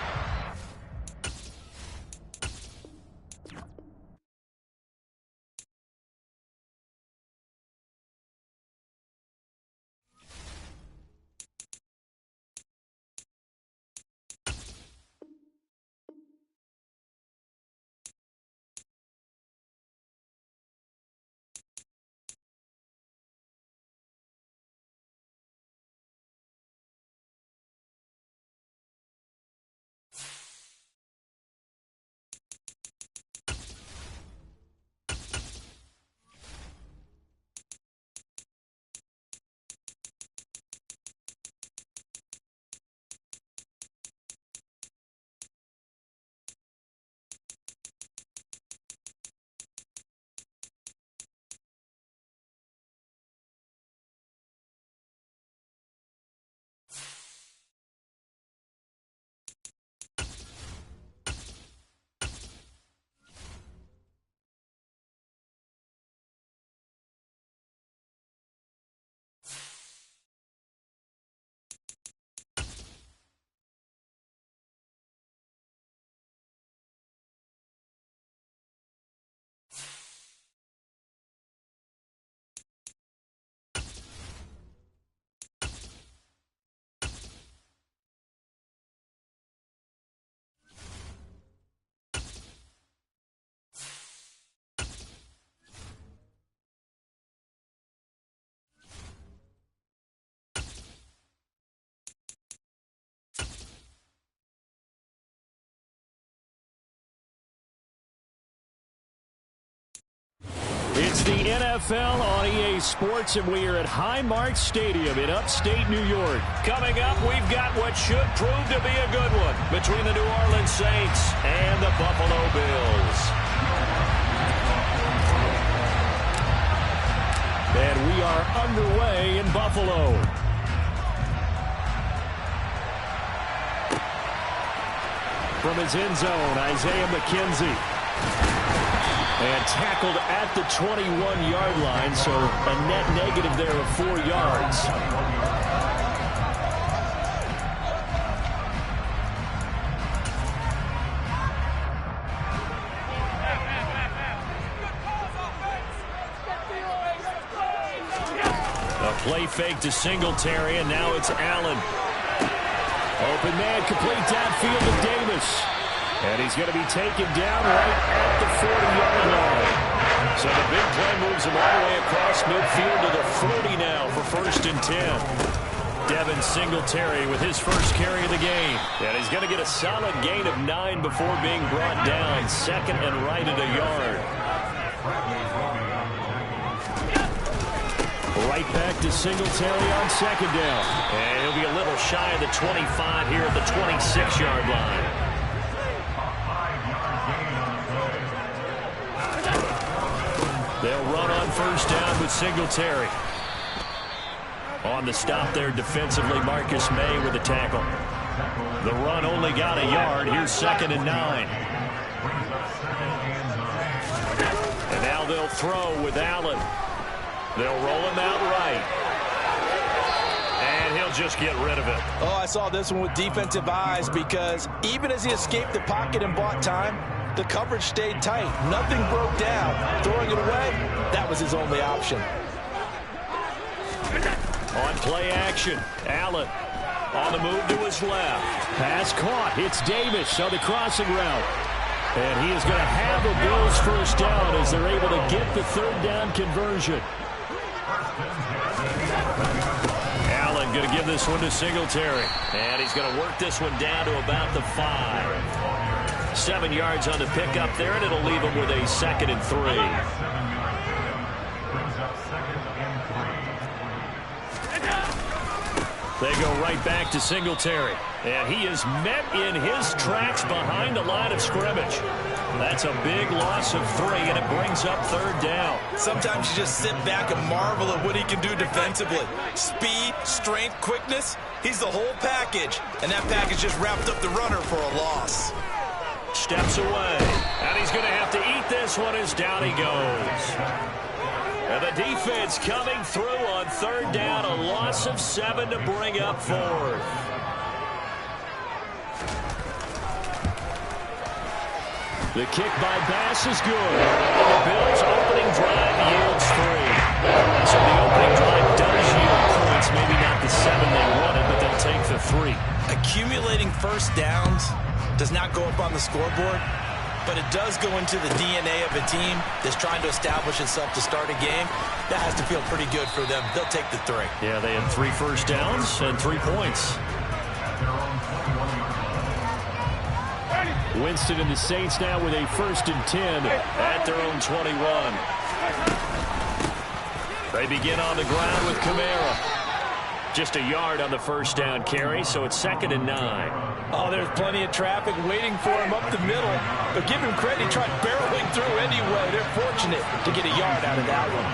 It's the NFL on EA Sports, and we are at Highmark Stadium in upstate New York. Coming up, we've got what should prove to be a good one between the New Orleans Saints and the Buffalo Bills. And we are underway in Buffalo. From his end zone, Isaiah McKenzie. And tackled at the 21-yard line, so a net negative there of 4 yards. A play fake to Singletary, and now it's Allen. Open man, complete downfield to Davis. And he's going to be taken down right at the 40-yard line. So the big play moves him all the way across midfield to the 40 now for 1st and 10. Devin Singletary with his first carry of the game. And he's going to get a solid gain of 9 before being brought down. 2nd and right at a yard. Right back to Singletary on 2nd down. And he'll be a little shy of the 25 here at the 26-yard line. They'll run on 1st down with Singletary. On the stop there defensively, Marcus May with the tackle. The run only got a yard. Here's 2nd and 9. And now they'll throw with Allen. They'll roll him out right. And he'll just get rid of it. Oh, I saw this one with defensive eyes because even as he escaped the pocket and bought time, the coverage stayed tight. Nothing broke down. Throwing it away, that was his only option. On play action, Allen on the move to his left. Pass caught. It's Davis on the crossing route. And he is going to have a Bills 1st down as they're able to get the 3rd down conversion. Allen going to give this one to Singletary. And he's going to work this one down to about the 5. 7 yards on the pickup there, and it'll leave him with a 2nd and 3. They go right back to Singletary. And he is met in his tracks behind the line of scrimmage. That's a big loss of 3, and it brings up 3rd down. Sometimes you just sit back and marvel at what he can do defensively. Speed, strength, quickness. He's the whole package. And that package just wrapped up the runner for a loss. Steps away, and he's going to have to eat this one as down he goes. And the defense coming through on 3rd down, a loss of 7 to bring up 4th. The kick by Bass is good. And the Bills' opening drive yields 3. So the opening drive does yield points, maybe not the 7 they wanted, but they'll take the 3. Accumulating 1st downs does not go up on the scoreboard, but it does go into the DNA of a team that's trying to establish itself to start a game. That has to feel pretty good for them. They'll take the 3. Yeah, they had 3 first downs and 3 points. Winston and the Saints now with a 1st and 10 at their own 21. They begin on the ground with Kamara. Just a yard on the 1st down carry, so it's 2nd and 9. Oh, there's plenty of traffic waiting for him up the middle. But give him credit, he tried barreling through anyway. They're fortunate to get a yard out of that one.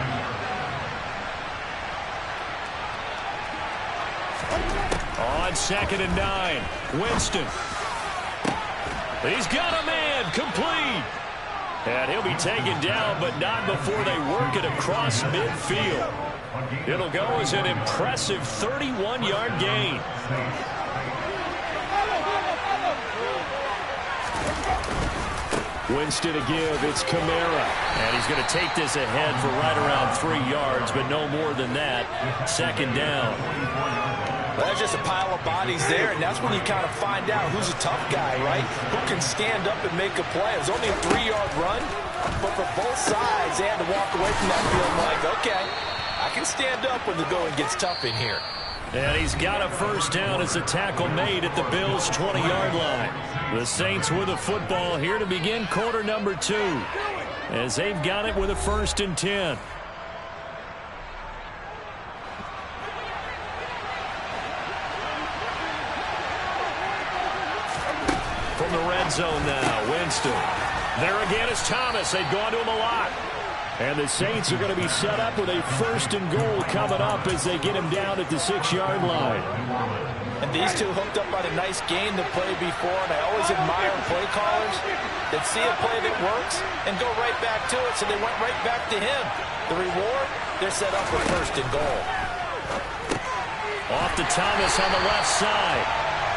On 2nd and 9, Winston. He's got a man, complete. And he'll be taken down, but not before they work it across midfield. It'll go as an impressive 31-yard gain. Winston to give. It's Kamara. And he's going to take this ahead for right around 3 yards, but no more than that. 2nd down. Well, there's just a pile of bodies there, and that's when you kind of find out who's a tough guy, right? Who can stand up and make a play. It was only a 3-yard run, but for both sides, they had to walk away from that field like, okay, I can stand up when the going gets tough in here. And he's got a 1st down as a tackle made at the Bills' 20-yard line. The Saints with the football here to begin quarter number 2. as they've got it with a 1st and 10. From the red zone now, Winston. There again is Thomas. They've gone to him a lot. And the Saints are going to be set up with a 1st and goal coming up as they get him down at the 6-yard line. And these two hooked up on a nice game to play before, and I always admire play callers that see a play that works and go right back to it, so they went right back to him. The reward, they're set up for 1st and goal. Off to Thomas on the left side.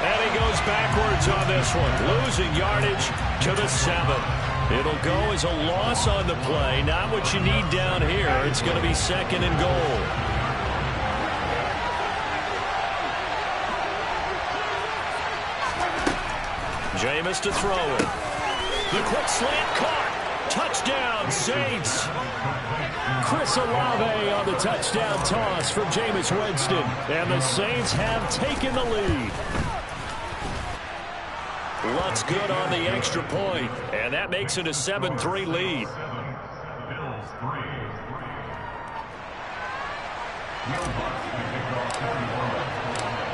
And he goes backwards on this one, losing yardage to the 7. It'll go as a loss on the play. Not what you need down here. It's going to be 2nd and goal. Jameis to throw it. The quick slant caught. Touchdown, Saints. Chris Olave on the touchdown toss from Jameis Winston. And the Saints have taken the lead. Lutz good on the extra point, and that makes it a 7-3 lead.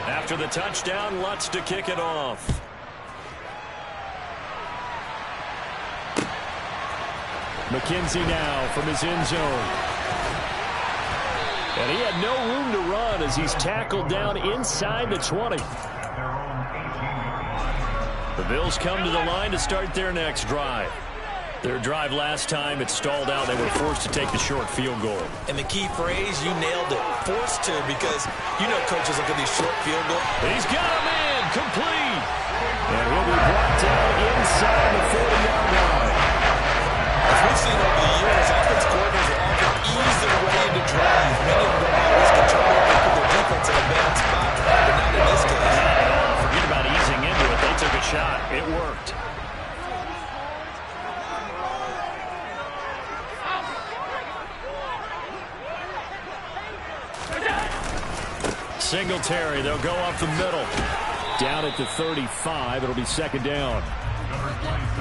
After the touchdown, Lutz to kick it off. McKenzie now from his end zone. And he had no room to run as he's tackled down inside the 20. The Bills come to the line to start their next drive. Their drive last time, it stalled out. They were forced to take the short field goal. And the key phrase, you nailed it. Forced to, because you know coaches look at these short field goals. He's got him in, complete. And he'll be brought down inside the 40-yard line. As we've seen over the years, offense coordinators will often ease their way into drives. Many of them always control and put their defense in a bad spot, but not in this case. Forget about easing into it. They took a shot. It worked. Singletary, they'll go up the middle. Down at the 35, it'll be 2nd down.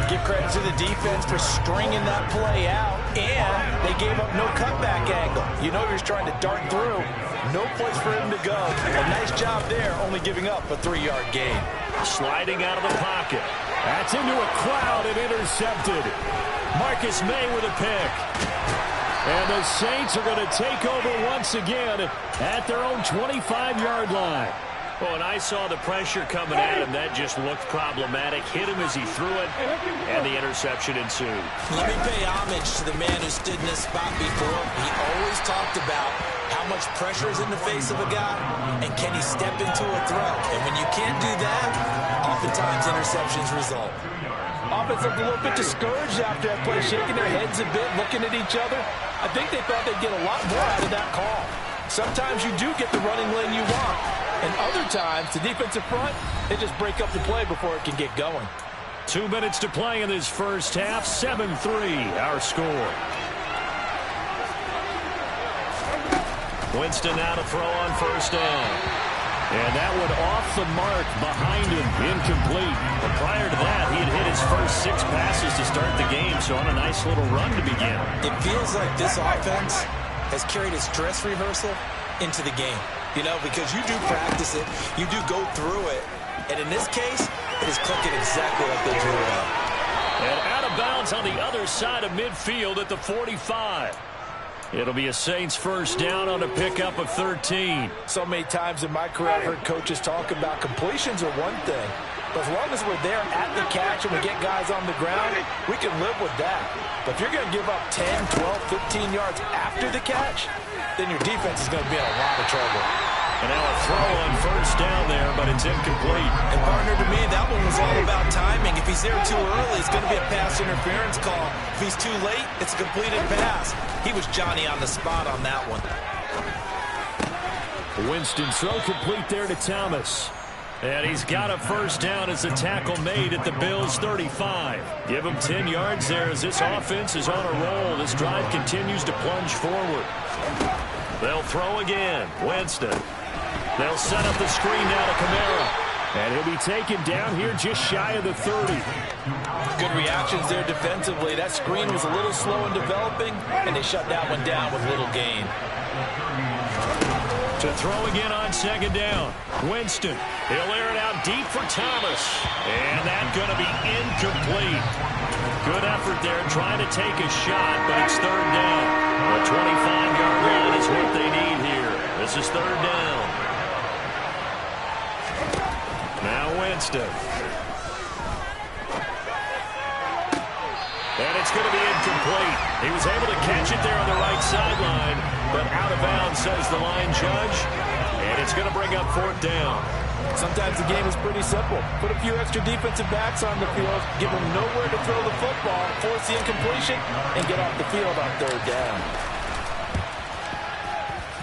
Give credit to the defense for stringing that play out, and they gave up no cutback angle. You know he was trying to dart through. No place for him to go. A nice job there, only giving up a 3-yard gain. Sliding out of the pocket. That's into a crowd and intercepted. Marcus May with a pick. And the Saints are going to take over once again at their own 25-yard line. Well, and I saw the pressure coming at him. That just looked problematic. Hit him as he threw it, and the interception ensued. Let me pay homage to the man who stood in this spot before. He always talked about how much pressure is in the face of a guy, and can he step into a throw. And when you can't do that, oftentimes interceptions result. Offense looked a little bit discouraged after that play, shaking their heads a bit, looking at each other. I think they thought they'd get a lot more out of that call. Sometimes you do get the running lane you want. And other times, the defensive front, they just break up the play before it can get going. 2 minutes to play in this first half. 7-3, our score. Winston now to throw on 1st down. And that one off the mark behind him, incomplete. But prior to that, he had hit his first 6 passes to start the game, so on a nice little run to begin. It feels like this offense has carried its dress rehearsal into the game. You know, because you do practice it, you do go through it, and in this case, it is clicking exactly like they drew it up. And out of bounds on the other side of midfield at the 45. It'll be a Saints 1st down on a pickup of 13. So many times in my career, I've heard coaches talk about completions are one thing, but as long as we're there at the catch and we get guys on the ground, we can live with that. But if you're going to give up 10, 12, 15 yards after the catch, then your defense is going to be in a lot of trouble. And now a throw on 1st down there, but it's incomplete. And partner, to me, that one was all about timing. If he's there too early, it's going to be a pass interference call. If he's too late, it's a completed pass. He was Johnny on the spot on that one. Winston throw complete there to Thomas. And he's got a 1st down as the tackle made at the Bills' 35. Give him 10 yards there as this offense is on a roll. This drive continues to plunge forward. They'll throw again. Winston. They'll set up the screen now to Kamara. And he'll be taken down here just shy of the 30. Good reactions there defensively. That screen was a little slow in developing, and they shut that one down with little gain. To throw again on second down. Winston. He'll air it out deep for Thomas. And that's going to be incomplete. Good effort there trying to take a shot, but it's third down. The 25-yard line is what they need here. This is third down. Now Winston. And it's going to be incomplete. He was able to catch it there on the right sideline, but out of bounds, says the line judge. And it's going to bring up fourth down. Sometimes the game is pretty simple. Put a few extra defensive backs on the field, give them nowhere to throw the football, force the incompletion, and get off the field on third down.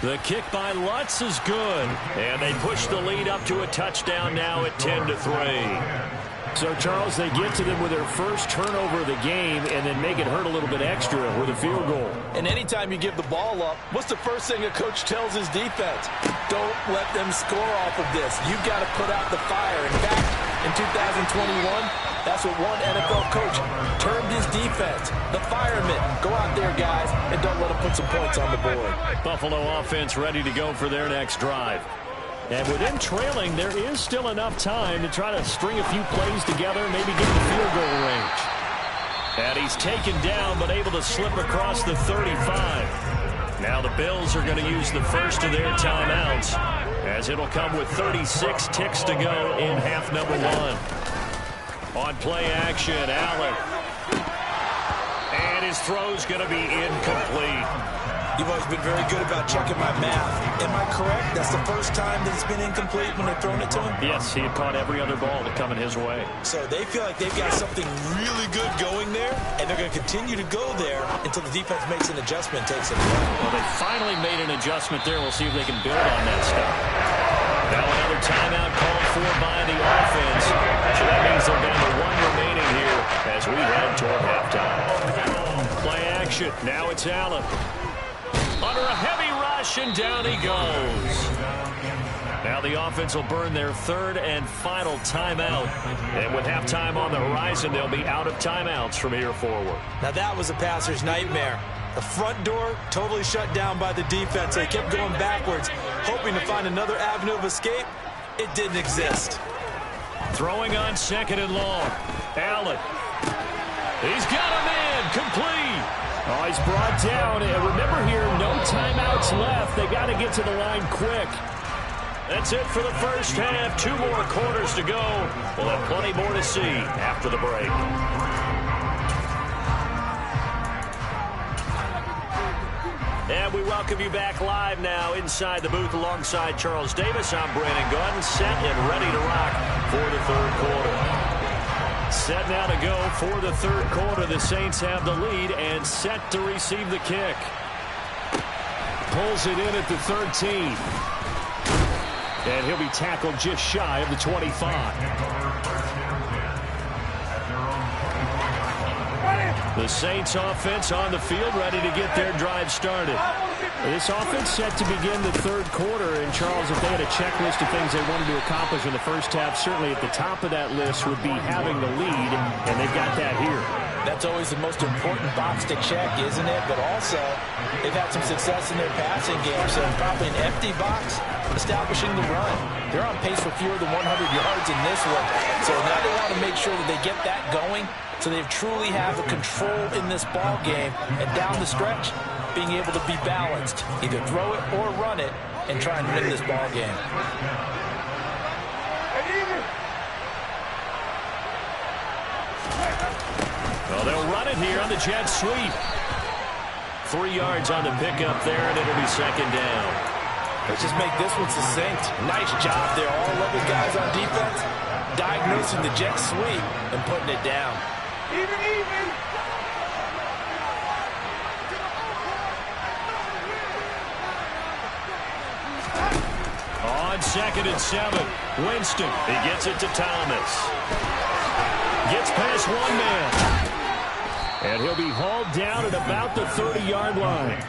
The kick by Lutz is good. And they push the lead up to a touchdown now at 10-3. So, Charles, they get to them with their first turnover of the game and then make it hurt a little bit extra with a field goal. And anytime you give the ball up, what's the first thing a coach tells his defense? Don't let them score off of this. You've got to put out the fire. In fact, in 2021, that's what one NFL coach termed his defense. The firemen. Go out there, guys, and don't let them put some points on the board. Buffalo offense ready to go for their next drive. And with them trailing, there is still enough time to try to string a few plays together, maybe get the field goal range. And he's taken down, but able to slip across the 35. Now the Bills are going to use the first of their timeouts, as it'll come with 36 ticks to go in half number one. On play action, Allen. And his throw's going to be incomplete. You've always been very good about checking my math. Am I correct? That's the first time that it's been incomplete when they've thrown it to him? Yes, he had caught every other ball that coming his way. So they feel like they've got something really good going there, and they're going to continue to go there until the defense makes an adjustment and takes it away. Well, they finally made an adjustment there. We'll see if they can build on that stuff. Now another timeout called for by the offense. So that means they're down to one remaining here as we head toward halftime. Play action. Now it's Allen. Under a heavy rush, and down he goes. Now the offense will burn their third and final timeout. And with halftime on the horizon, they'll be out of timeouts from here forward. Now that was a passer's nightmare. The front door totally shut down by the defense. They kept going backwards, hoping to find another avenue of escape. It didn't exist. Throwing on second and long. Allen. He's got him in. Complete. Oh, he's brought down. And remember here, no timeouts left. They got to get to the line quick. That's it for the first half. 2 more quarters to go. We'll have plenty more to see after the break. And we welcome you back live now inside the booth alongside Charles Davis. I'm Brandon Gunn, set and ready to rock for the third quarter. Set now to go for the third quarter. The Saints have the lead and set to receive the kick. Pulls it in at the 13. And he'll be tackled just shy of the 25. The Saints offense on the field ready to get their drive started. This offense set to begin the third quarter. And, Charles, if they had a checklist of things they wanted to accomplish in the first half, certainly at the top of that list would be having the lead, and they've got that here. That's always the most important box to check, isn't it? But also, they've had some success in their passing game, so probably an empty box establishing the run. They're on pace for fewer than 100 yards in this one. So now they want to make sure that they get that going so they truly have the control in this ball game. And down the stretch, being able to be balanced, either throw it or run it, and try and win this ball game. Well, they'll run it here on the jet sweep. 3 yards on the pickup there, and it'll be second down. Let's just make this one succinct. Nice job there. All 11 guys on defense diagnosing the jet sweep and putting it down. Even. On 2nd and 7, Winston. He gets it to Thomas. Gets past one man. And he'll be hauled down at about the 30-yard line.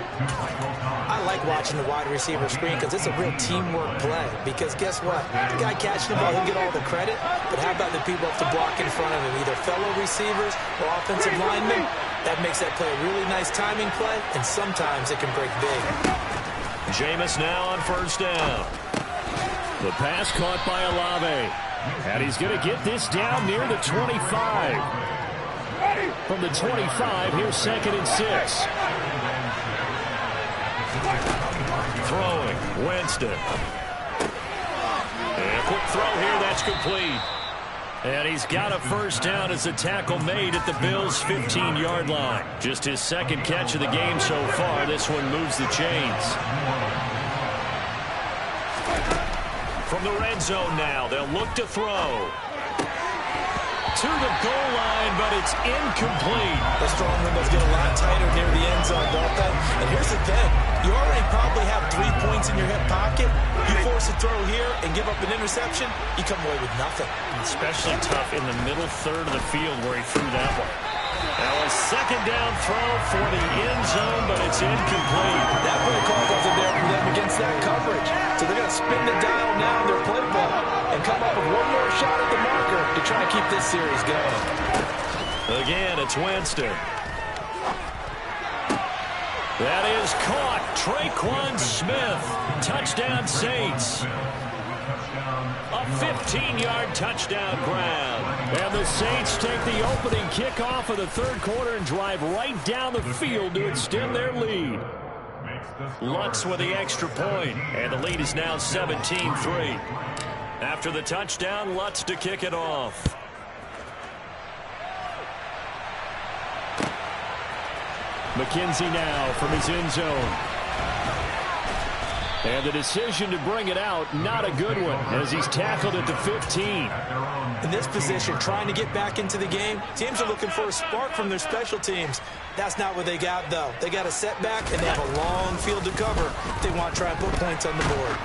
I like watching the wide receiver screen because it's a real teamwork play. Because guess what? The guy catching the ball, he'll get all the credit. But how about the people up to block in front of him? Either fellow receivers or offensive linemen. That makes that play a really nice timing play. And sometimes it can break big. Jameis now on first down. The pass caught by Olave. And he's going to get this down near the 25. From the 25, here's 2nd and 6. Throwing, Winston. And a quick throw here, that's complete. And he's got a first down as the tackle made at the Bills' 15-yard line. Just his 2nd catch of the game so far. This one moves the chains. From the red zone now, they'll look to throw. To the goal line, but it's incomplete. The strong windows get a lot tighter near the end zone, don't they? And here's the thing. You already probably have 3 points in your hip pocket. You force a throw here and give up an interception, you come away with nothing. Especially tough in the middle third of the field where he threw that one. Now a 2nd down throw for the end zone, but it's incomplete. That play call wasn't there for them against that coverage. So they're going to spin the dial now in their playbook and come up with one more shot at the marker to try to keep this series going. Again, it's Winston. That is caught. Traquan Smith. Touchdown Saints. A 15-yard touchdown grab. And the Saints take the opening kickoff of the 3rd quarter and drive right down the field to extend their lead. Lutz with the extra point, and the lead is now 17-3. After the touchdown, Lutz to kick it off. McKenzie now from his end zone. And the decision to bring it out, not a good one, as he's tackled at the 15. In this position, trying to get back into the game, teams are looking for a spark from their special teams. That's not what they got, though. They got a setback, and they have a long field to cover if they want to try and put points on the board.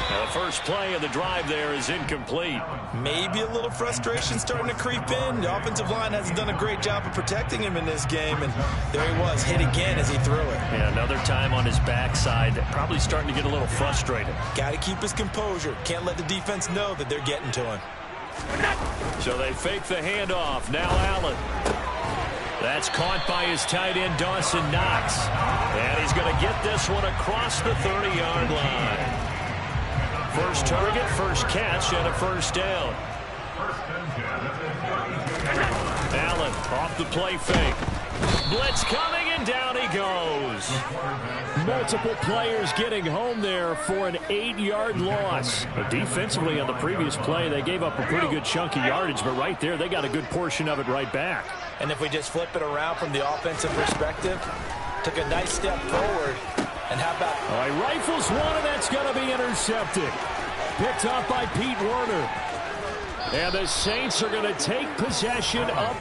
Now the first play of the drive there is incomplete. Maybe a little frustration starting to creep in. The offensive line hasn't done a great job of protecting him in this game, and there he was, hit again as he threw it. Yeah, another time on his backside, probably starting to get a little frustrated. Got to keep his composure. Can't let the defense know that they're getting to him. So they fake the handoff. Now Allen. That's caught by his tight end, Dawson Knox. And he's going to get this one across the 30-yard line. First target, first catch, and a first down. Allen off the play fake. Blitz coming, and down he goes. Multiple players getting home there for an 8-yard loss. But defensively on the previous play, they gave up a pretty good chunk of yardage, but right there, they got a good portion of it right back. And if we just flip it around from the offensive perspective, took a nice step forward. And how about... All right, rifles one, and that's going to be intercepted. Picked up by Pete Werner. And the Saints are going to take possession of...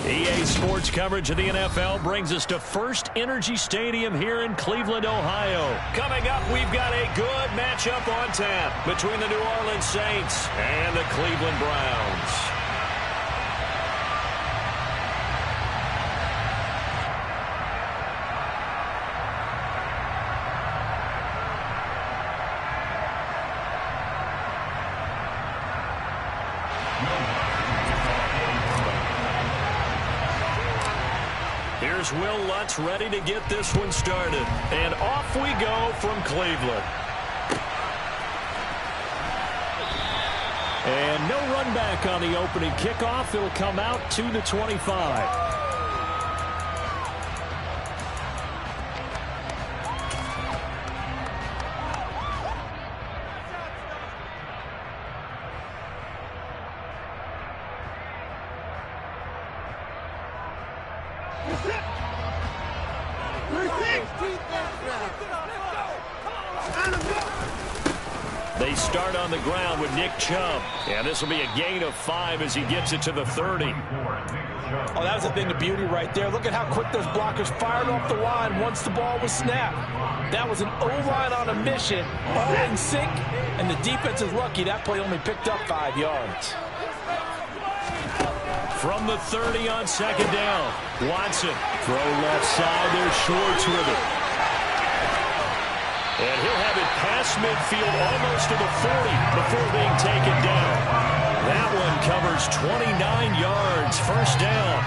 EA Sports coverage of the NFL brings us to First Energy Stadium here in Cleveland, Ohio. Coming up, we've got a good matchup on tap between the New Orleans Saints and the Cleveland Browns. Here's Will Lutz ready to get this one started. And off we go from Cleveland. And no run back on the opening kickoff. It'll come out to the 25. They start on the ground with Nick Chubb. And this will be a gain of 5 as he gets it to the 30. Oh, that was a thing of beauty right there. Look at how quick those blockers fired off the line once the ball was snapped. That was an O-line on a mission, all in sync, and the defense is lucky that play only picked up 5 yards. From the 30 on second down, Watson. Throw left side, there's Schwartz with it. And he'll have it past midfield almost to the 40 before being taken down. That one covers 29 yards, first down.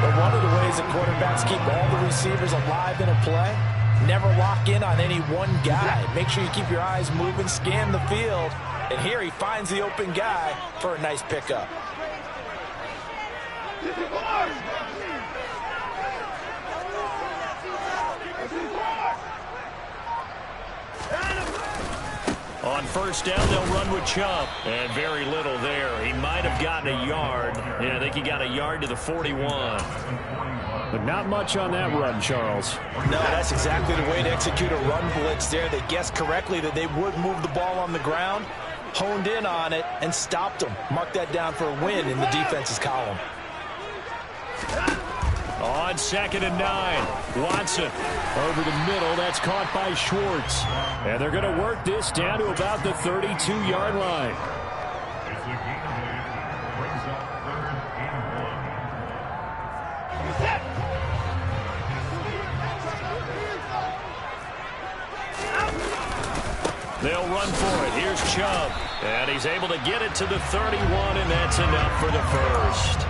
But one of the ways that quarterbacks keep all the receivers alive in a play, never lock in on any one guy. Make sure you keep your eyes moving, scan the field. And here he finds the open guy for a nice pickup. On first down, they'll run with Chubb. And very little there. He might have gotten a yard. Yeah, I think he got a yard to the 41. But not much on that run, Charles. No, that's exactly the way to execute a run blitz there. They guessed correctly that they would move the ball on the ground, honed in on it, and stopped them. Mark that down for a win in the defense's column. On second and 9, Watson over the middle. That's caught by Schwartz. And they're going to work this down to about the 32-yard line. They'll run for it. Here's Chubb. And he's able to get it to the 31, and that's enough for the first.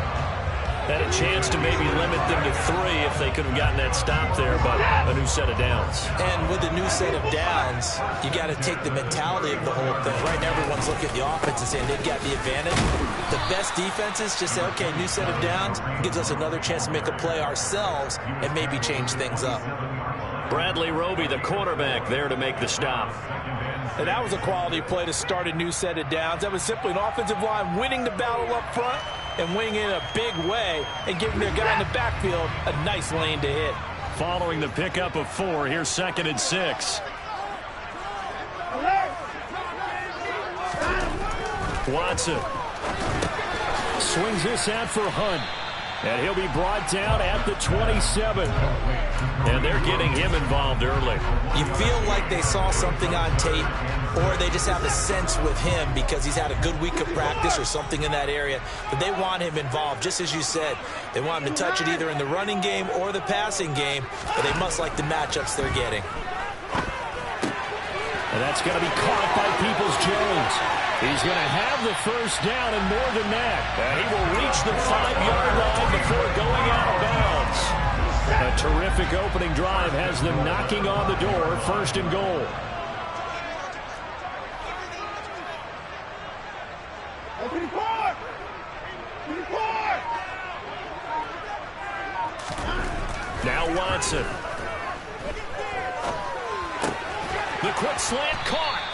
Had a chance to maybe limit them to 3 if they could have gotten that stop there, but a new set of downs. And with a new set of downs, you got to take the mentality of the whole thing. Right now, everyone's looking at the offense and saying they've got the advantage. The best defenses just say, okay, new set of downs gives us another chance to make a play ourselves and maybe change things up. Bradley Roby, the quarterback, there to make the stop. And that was a quality play to start a new set of downs. That was simply an offensive line winning the battle up front and winning in a big way and giving their guy in the backfield a nice lane to hit. Following the pickup of 4, here's second and 6. Watson swings this out for Hunt. And he'll be brought down at the 27. And they're getting him involved early. You feel like they saw something on tape, or they just have a sense with him because he's had a good week of practice or something in that area, that they want him involved. Just as you said, they want him to touch it either in the running game or the passing game, but they must like the matchups they're getting. And that's going to be caught by Peoples-Jones. He's going to have the first down and more than that. And he will reach the 5-yard line before going out of bounds. A terrific opening drive has them knocking on the door, first and goal. Now Watson. The quick slant caught.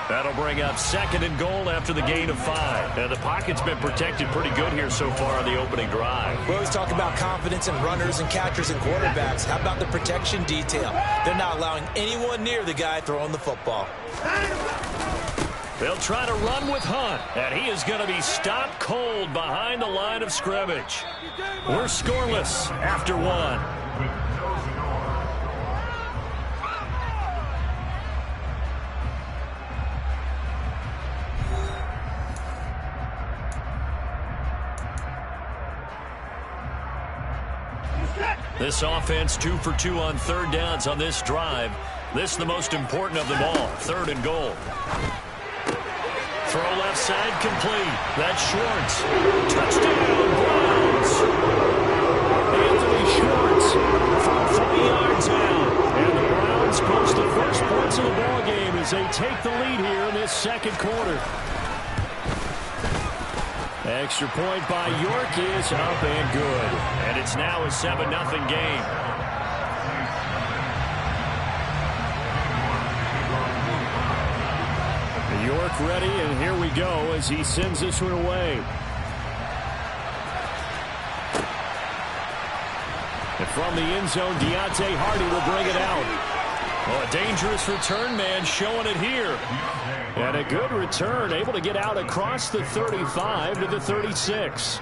That'll bring up second and goal after the gain of 5. And the pocket's been protected pretty good here so far on the opening drive. We always talk about confidence in runners and catchers and quarterbacks. How about the protection detail? They're not allowing anyone near the guy throwing the football. They'll try to run with Hunt, and he is going to be stopped cold behind the line of scrimmage. We're scoreless after 1. This offense 2 for 2 on third downs on this drive. This is the most important of them all, third and goal. Throw left side complete. That's Schwartz. Touchdown, Browns. Anthony Schwartz take the lead here in this second quarter. Extra point by York is up and good. And it's now a 7-0 game. York ready, and here we go as he sends this one away. And from the end zone, G.O.A.T. Hardy will bring it out. Oh, a dangerous return man showing it here. And a good return, able to get out across the 35 to the 36.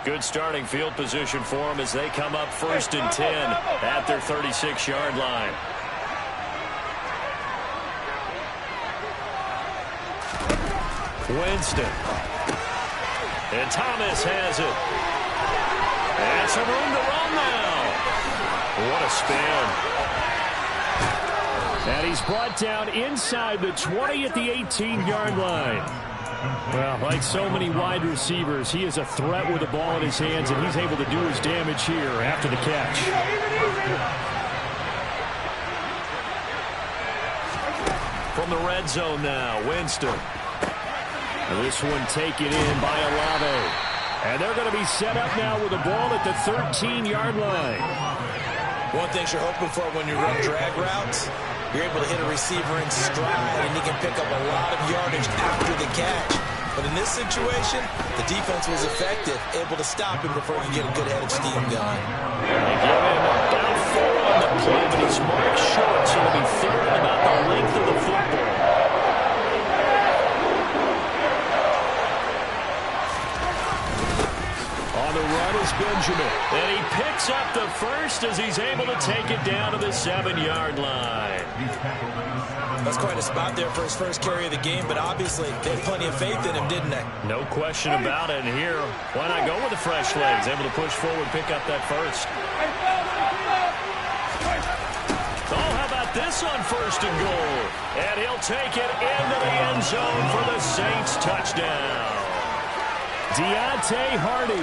Good starting field position for them as they come up 1st and 10 at their 36-yard line. Winston. And Thomas has it. And some room to run now. What a spin. And he's brought down inside the 20 at the 18-yard line. Well, like so many wide receivers, he is a threat with the ball in his hands, and he's able to do his damage here after the catch. From the red zone now, Winston. This one taken in by Olave. And they're going to be set up now with the ball at the 13-yard line. One thing you're hoping for when you run drag routes, you're able to hit a receiver in stride, and he can pick up a lot of yardage after the catch. But in this situation, the defense was effective, able to stop him before he get a good head of steam going. They give him about 4 on the play, but he's marked short, so it'll be 3rd and about the length of the football. On the run is Benjamin, and he picks up the first as he's able to take it down to the 7-yard line. That's quite a spot there for his first carry of the game, but obviously they had plenty of faith in him, didn't they? No question about it. And here, why not go with the fresh legs? Able to push forward, pick up that first. Oh, how about this on 1st and goal? And he'll take it into the end zone for the Saints touchdown. G.O.A.T. Hardy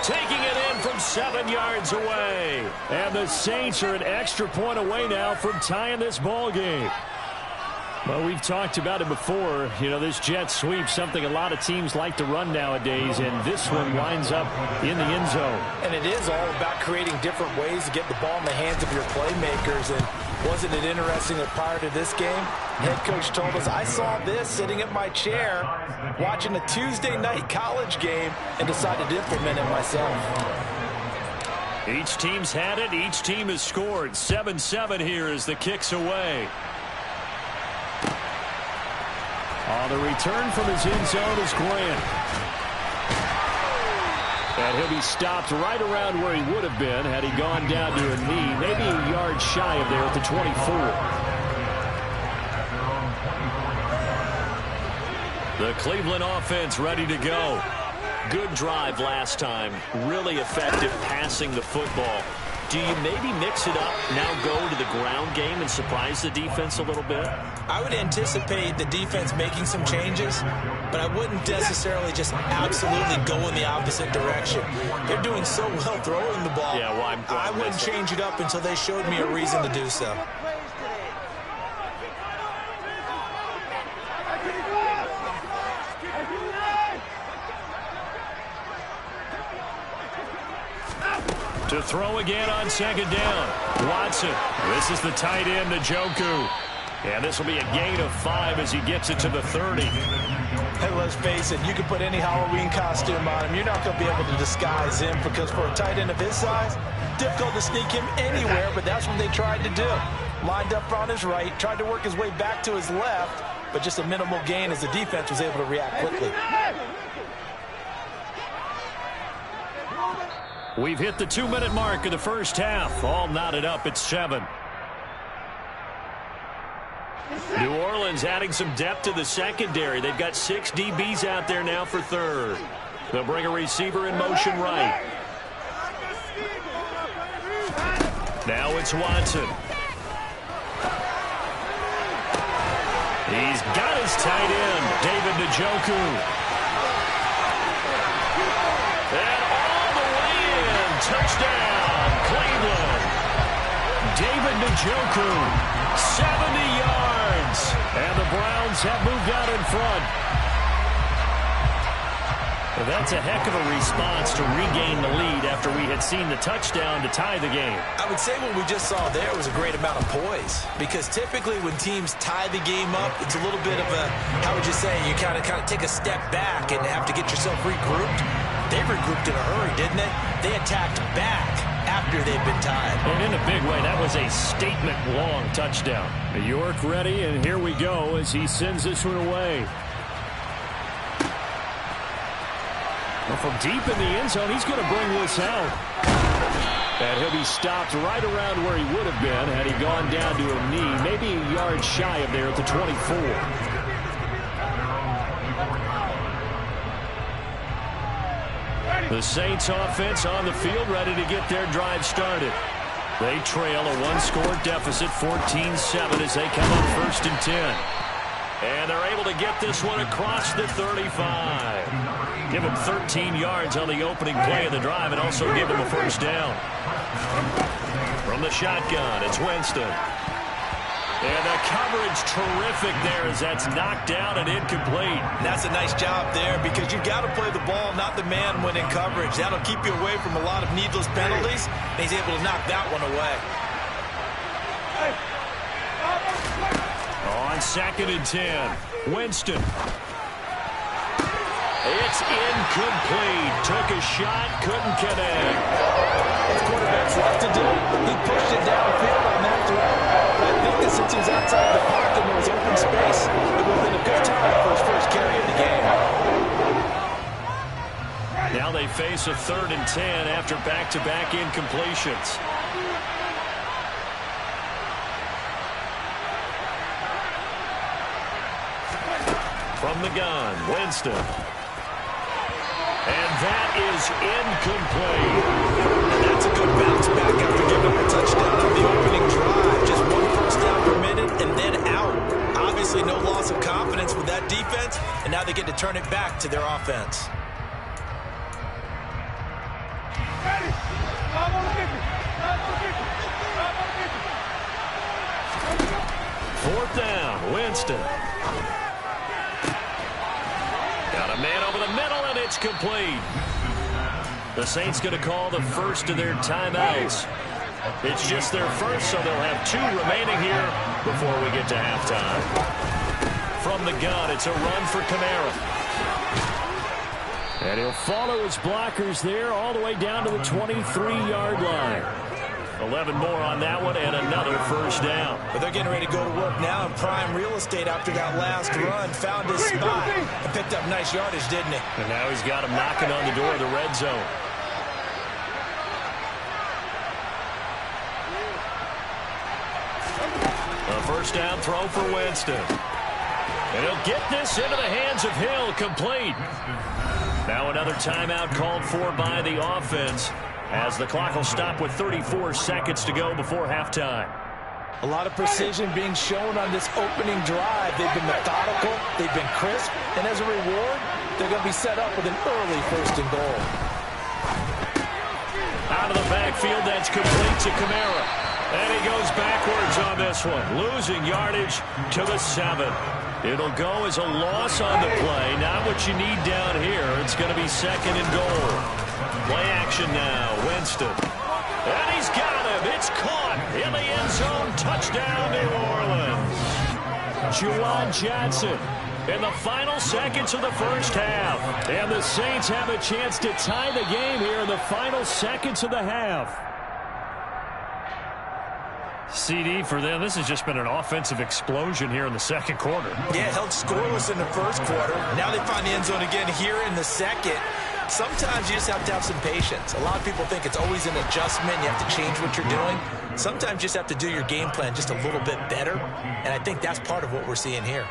taking it in from 7 yards away. And the Saints are an extra point away now from tying this ball game. Well, we've talked about it before. You know, this jet sweep, something a lot of teams like to run nowadays, and this one winds up in the end zone. And it is all about creating different ways to get the ball in the hands of your playmakers. And wasn't it interesting that prior to this game, head coach told us, I saw this sitting at my chair watching a Tuesday night college game and decided to implement it myself. Each team's had it. Each team has scored. 7-7 here as the kick's away. On the return from his end zone is Grant. And he'll be stopped right around where he would have been had he gone down to a knee, maybe a yard shy of there at the 24. The Cleveland offense ready to go. Good drive last time. Really effective passing the football. Do you maybe mix it up, now go to the ground game and surprise the defense a little bit? I would anticipate the defense making some changes, but I wouldn't necessarily just absolutely go in the opposite direction. They're doing so well throwing the ball. Yeah, well, I wouldn't change it up until they showed me a reason to do so. To throw again on 2nd down. Watson. This is the tight end, Njoku. And this will be a gain of 5 as he gets it to the 30. Hey, let's face it, you can put any Halloween costume on him. You're not going to be able to disguise him because for a tight end of his size, difficult to sneak him anywhere, but that's what they tried to do. Lined up on his right, tried to work his way back to his left, but just a minimal gain as the defense was able to react quickly. We've hit the 2-minute mark of the first half. All knotted up at 7. New Orleans adding some depth to the secondary. They've got 6 DBs out there now for 3rd. They'll bring a receiver in motion right. Now it's Watson. He's got his tight end, David Njoku. And all the way in. Touchdown, Cleveland. David Njoku, 70 yards. And the Browns have moved out in front. Well, that's a heck of a response to regain the lead after we had seen the touchdown to tie the game. I would say what we just saw there was a great amount of poise, because typically when teams tie the game up, it's a little bit of a, how would you say, you kind of take a step back and have to get yourself regrouped. They regrouped in a hurry, didn't they? They attacked back after they'd been tied. And in a big way, that was a statement-long touchdown. York ready, and here we go as he sends this one away. Well, from deep in the end zone, he's going to bring this out. And he'll be stopped right around where he would have been had he gone down to a knee, maybe a yard shy of there at the 24. The Saints offense on the field, ready to get their drive started. They trail a one-score deficit, 14-7, as they come up 1st and 10. And they're able to get this one across the 35. Give him 13 yards on the opening play of the drive and also give him a first down. From the shotgun, it's Winston. And the coverage terrific there as that's knocked down and incomplete. And that's a nice job there, because you've got to play the ball, not the man when in coverage. That'll keep you away from a lot of needless penalties. And he's able to knock that one away. On 2nd and 10, Winston. It's incomplete. Took a shot, couldn't connect. What's quarterbacks left to do? He pushed it downfield on that throw. I think that since he was outside the pocket and there was open space, it would have been a good time for his first carry of the game. Now they face a 3rd and 10 after back-to-back incompletions. From the gun, Winston. And that is incomplete. And that's a good bounce back after giving up a touchdown on the opening drive. Just 1 first down permitted and then out. Obviously no loss of confidence with that defense, and now they get to turn it back to their offense. Fourth down, Winston. Got a man over the middle, and it's complete. The Saints going to call the first of their timeouts. It's just their first, so they'll have 2 remaining here before we get to halftime. From the gun, it's a run for Kamara. And he'll follow his blockers there all the way down to the 23-yard line. 11 more on that one, and another first down. But they're getting ready to go to work now in prime real estate after that last run. Found his spot and picked up nice yardage, didn't he? And now he's got him knocking on the door of the red zone. A first down throw for Winston. And he'll get this into the hands of Hill, complete. Now another timeout called for by the offense, as the clock will stop with 34 seconds to go before halftime. A lot of precision being shown on this opening drive. They've been methodical, they've been crisp, and as a reward, they're going to be set up with an early 1st and goal. Out of the backfield, that's complete to Kamara. And he goes backwards on this one, losing yardage to the 7. It'll go as a loss on the play, not what you need down here. It's going to be 2nd and goal. Play action now, Winston. And he's got him. It's caught in the end zone. Touchdown, New Orleans. Juwan Johnson in the final seconds of the first half. And the Saints have a chance to tie the game here in the final seconds of the half. CD for them, this has just been an offensive explosion here in the 2nd quarter. Yeah, held scoreless in the 1st quarter. Now they find the end zone again here in the 2nd. Sometimes you just have to have some patience. A lot of people think it's always an adjustment. You have to change what you're doing. Sometimes you just have to do your game plan just a little bit better. And I think that's part of what we're seeing here.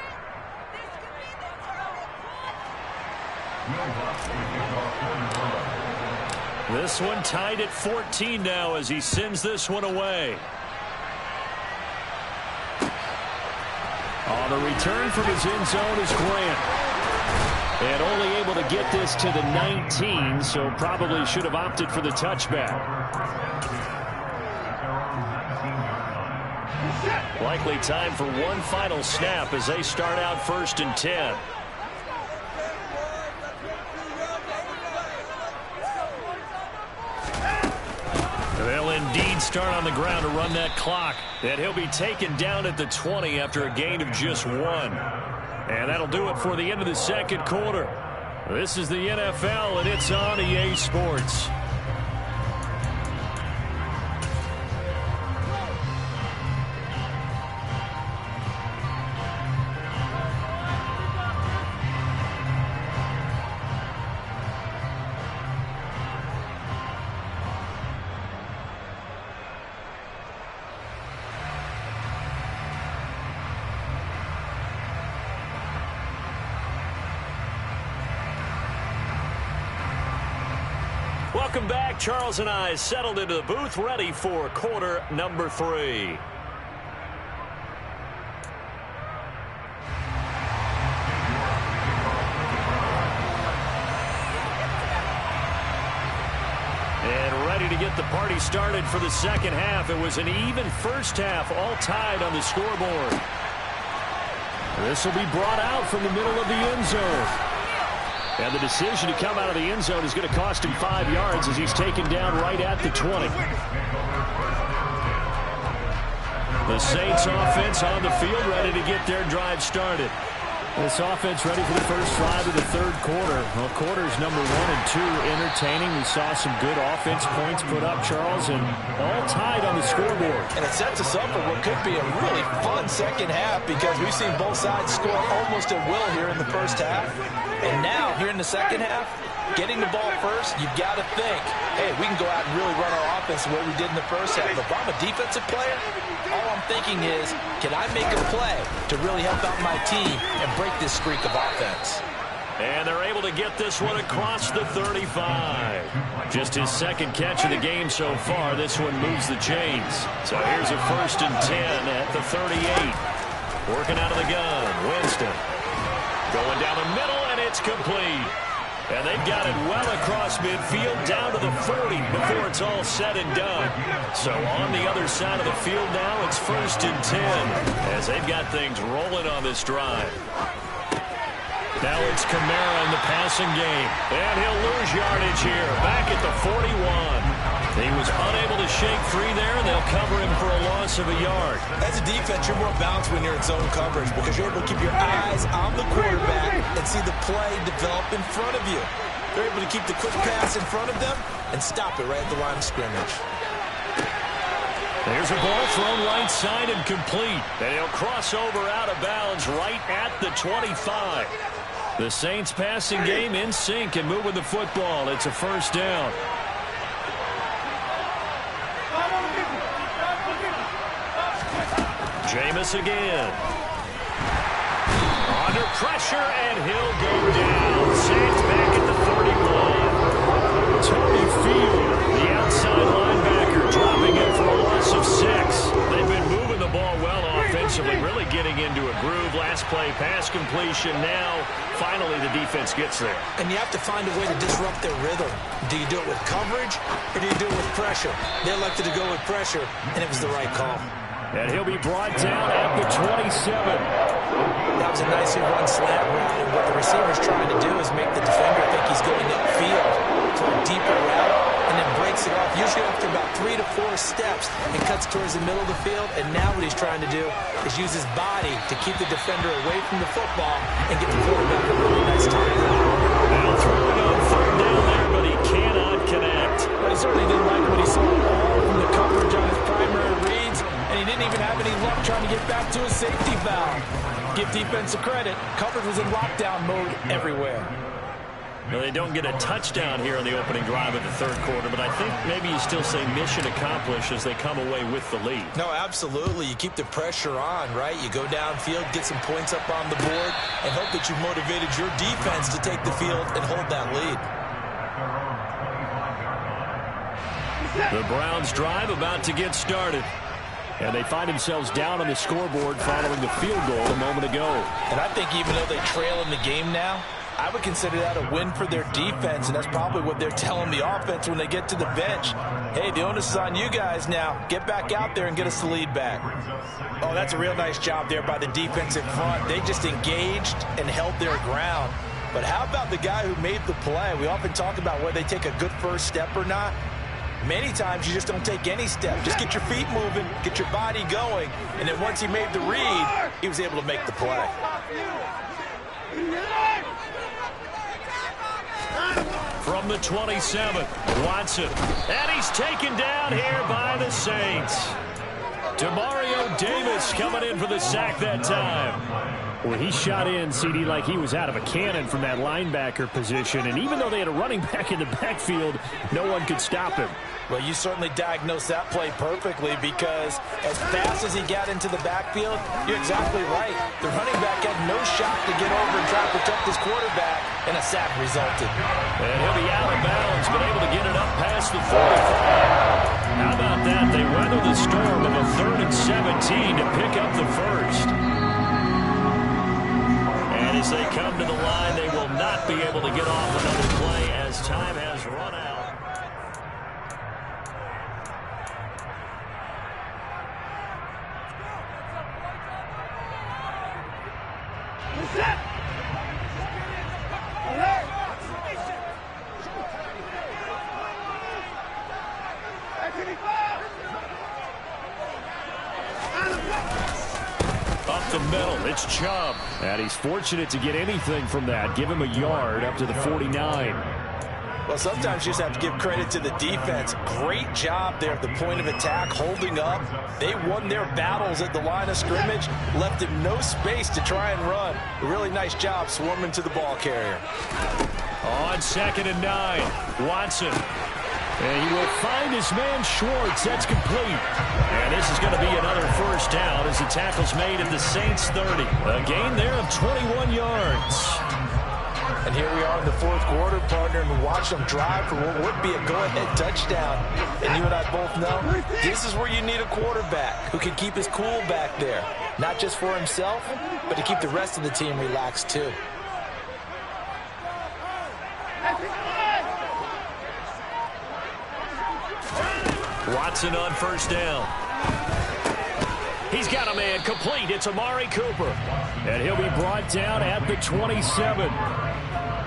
This one tied at 14 now as he sends this one away. On the return from his end zone is Grant. And only able to get this to the 19, so probably should have opted for the touchback. Likely time for one final snap as they start out 1st and 10. They'll indeed start on the ground to run that clock. And he'll be taken down at the 20 after a gain of just 1. And that'll do it for the end of the 2nd quarter. This is the NFL, and it's on EA Sports. Welcome back. Charles and I settled into the booth, ready for quarter number 3. And ready to get the party started for the 2nd half. It was an even first half, all tied on the scoreboard. This will be brought out from the middle of the end zone. And the decision to come out of the end zone is going to cost him 5 yards as he's taken down right at the 20. The Saints offense on the field, ready to get their drive started. This offense ready for the first drive of the 3rd quarter. Well, quarters number 1 and 2 entertaining. We saw some good offense points put up, Charles, and all tied on the scoreboard. And it sets us up for what could be a really fun 2nd half because we've seen both sides score almost at will here in the first half. And now, here in the 2nd half, getting the ball first, you've got to think, hey, we can go out and really run our offense the way we did in the first half. If I'm a defensive player, all I'm thinking is, can I make a play to really help out my team and break this streak of offense? And they're able to get this one across the 35. Just his 2nd catch of the game so far. This one moves the chains. So here's a 1st and 10 at the 38. Working out of the gun, Winston. Going down the middle, and it's complete. And they've got it well across midfield, down to the 40 before it's all said and done. So on the other side of the field now, it's 1st and 10 as they've got things rolling on this drive. Now it's Kamara in the passing game. And he'll lose yardage here, back at the 41. He was unable to shake free there, and they'll cover him for a loss of a yard. As a defense, you're more balanced when you're in zone coverage because you're able to keep your eyes on the quarterback and see the play develop in front of you. They're able to keep the quick pass in front of them and stop it right at the line of scrimmage. There's a ball thrown right side and complete. And he'll cross over out of bounds right at the 25. The Saints passing game in sync and moving the football. It's a 1st down. Jameis again. Under pressure, and he'll go down. Saints back at the 31. Tony Field, the outside linebacker, dropping it for a loss of 6. They've been moving the ball well offensively, really getting into a groove. Last play, pass completion. Now, finally, the defense gets there. And you have to find a way to disrupt their rhythm. Do you do it with coverage, or do you do it with pressure? They elected to go with pressure, and it was the right call. And he'll be brought down at the 27. That was a nicely run slant route, and what the receiver's trying to do is make the defender think he's going upfield for a deeper route, and then breaks it off, usually after about 3 to 4 steps, and cuts towards the middle of the field. And now what he's trying to do is use his body to keep the defender away from the football and get the quarterback a really nice time. Now throwing on 3rd down there, but he cannot connect. But he certainly didn't like what he saw all from the coverage on his primary reads, and he didn't even have any luck trying to get back to his safety valve. Give defense a credit. Coverage was in lockdown mode everywhere. Well, they don't get a touchdown here in the opening drive of the 3rd quarter, but I think maybe you still say mission accomplished as they come away with the lead. No, absolutely. You keep the pressure on, right? You go downfield, get some points up on the board, and hope that you've motivated your defense to take the field and hold that lead. The Browns drive about to get started. And they find themselves down on the scoreboard following the field goal a moment ago. And I think even though they trail in the game now, I would consider that a win for their defense, and that's probably what they're telling the offense when they get to the bench. Hey, the onus is on you guys now. Get back out there and get us the lead back. Oh, that's a real nice job there by the defensive front. They just engaged and held their ground. But how about the guy who made the play? We often talk about whether they take a good first step or not. Many times you just don't take any step. Just get your feet moving, get your body going, and then once he made the read, he was able to make the play. From the 27, Watson. And he's taken down here by the Saints. Demario Davis coming in for the sack that time. Well, he shot in, CD, like he was out of a cannon from that linebacker position. And even though they had a running back in the backfield, no one could stop him. Well, you certainly diagnosed that play perfectly, because as fast as he got into the backfield, you're exactly right. The running back had no shot to get over and try to protect his quarterback, and a sack resulted. And he'll be out of bounds, but able to get it up past the 45. How about that? They weather the storm of a 3rd and 17 to pick up the first. And as they come to the line, they will not be able to get off another play as time has run out. Up the middle, it's Chubb. And he's fortunate to get anything from that. Give him a yard up to the 49. Well, sometimes you just have to give credit to the defense. Great job there at the point of attack, holding up. They won their battles at the line of scrimmage, left him no space to try and run. A really nice job swarming to the ball carrier. On 2nd and 9, Watson. And he will find his man Schwartz. That's complete. And this is going to be another first down as the tackle's made at the Saints 30. A gain there of 21 yards. And here we are in the 4th quarter, partner, and watch them drive for what would be a go-ahead touchdown. And you and I both know this is where you need a quarterback who can keep his cool back there. Not just for himself, but to keep the rest of the team relaxed too. Watson on first down. He's got a man complete. It's Amari Cooper. And he'll be brought down at the 27.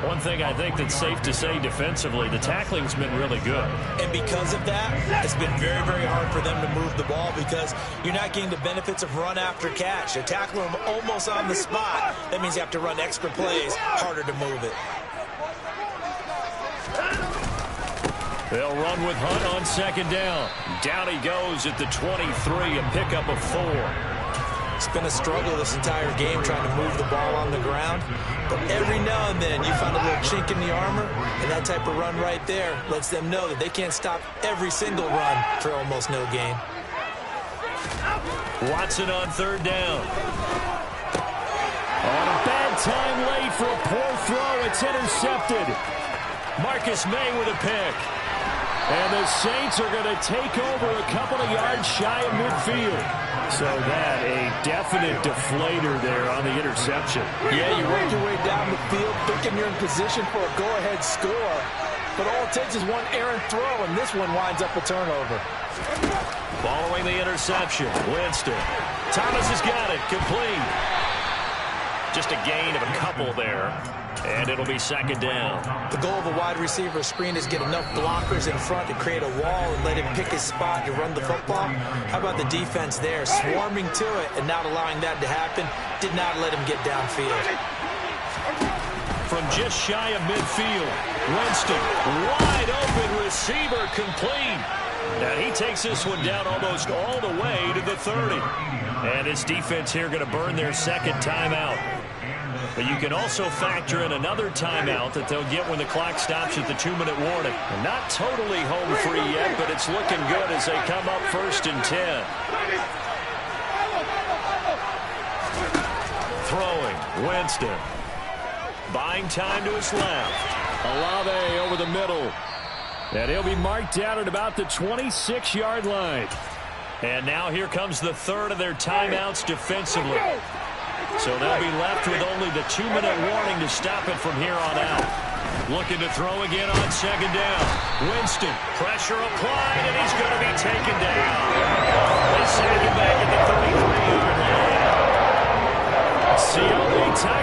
One thing I think that's safe to say defensively, the tackling's been really good. And because of that, it's been very, very hard for them to move the ball, because you're not getting the benefits of run after catch. They tackle him almost on the spot. That means you have to run extra plays, harder to move it. They'll run with Hunt on 2nd down. Down he goes at the 23, a pickup of 4. It's been a struggle this entire game trying to move the ball on the ground. But every now and then you find a little chink in the armor, and that type of run right there lets them know that they can't stop every single run for almost no gain. Watson on 3rd down. On a bad time late for a poor throw. It's intercepted. Marcus May with a pick. And the Saints are going to take over a couple of yards shy of midfield. So that a definite deflator there on the interception. Yeah, you work your way down the field thinking you're in position for a go-ahead score. But all it takes is one errant throw, and this one winds up a turnover. Following the interception, Winston. Thomas has got it, complete. Just a gain of a couple there. And it'll be 2nd down. The goal of a wide receiver screen is get enough blockers in front to create a wall and let him pick his spot to run the football. How about the defense there, swarming to it and not allowing that to happen? Did not let him get downfield. From just shy of midfield, Winston, wide open receiver, complete. Now he takes this one down almost all the way to the 30. And his defense here going to burn their 2nd timeout. But you can also factor in another timeout that they'll get when the clock stops at the 2-minute warning. And not totally home free yet, but it's looking good as they come up 1st and 10. Throwing, Winston. Buying time to his left. Olave over the middle. And he'll be marked down at about the 26-yard line. And now here comes the 3rd of their timeouts defensively. So they'll be left with only the 2-minute warning to stop it from here on out. Looking to throw again on second down. Winston, pressure applied, and he's going to be taken down. They sack him back at the 33-yard line. G.O.A.T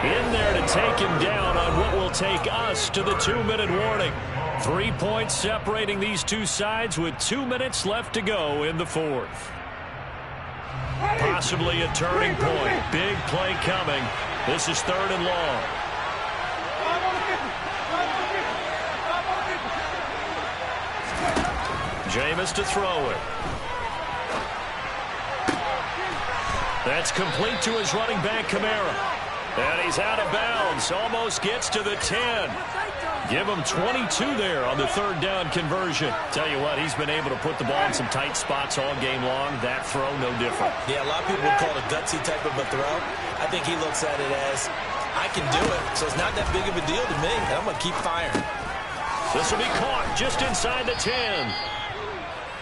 in there to take him down on what will take us to the 2-minute warning. 3 points separating these two sides with 2 minutes left to go in the fourth. Possibly a turning point. Big play coming. This is 3rd and long. Jameis to throw it. That's complete to his running back, Kamara. And he's out of bounds. Almost gets to the 10. Give him 22 there on the 3rd down conversion. Tell you what, he's been able to put the ball in some tight spots all game long. That throw, no different. Yeah, a lot of people would call it a gutsy type of a throw. I think he looks at it as, I can do it, so it's not that big of a deal to me, and I'm going to keep firing. This will be caught just inside the 10.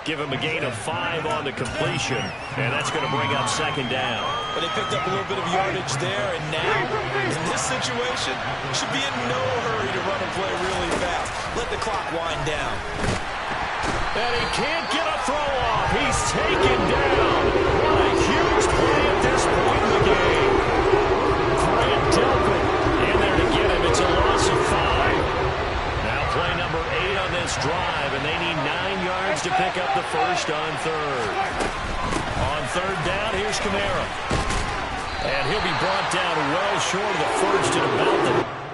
Give him a gain of 5 on the completion, and that's going to bring up 2nd down. But they picked up a little bit of yardage there, and now, in this situation, should be in no hurry to run a play really fast. Let the clock wind down. And he can't get a throw off. He's taken down. What a huge play at this point in the game. Grant Delpit in there to get him. It's a loss of 5. Now play number 8 on this drive, and they need 9 yards to pick up the first on 3rd. On 3rd down, here's Kamara. And he'll be brought down well short of the first at about the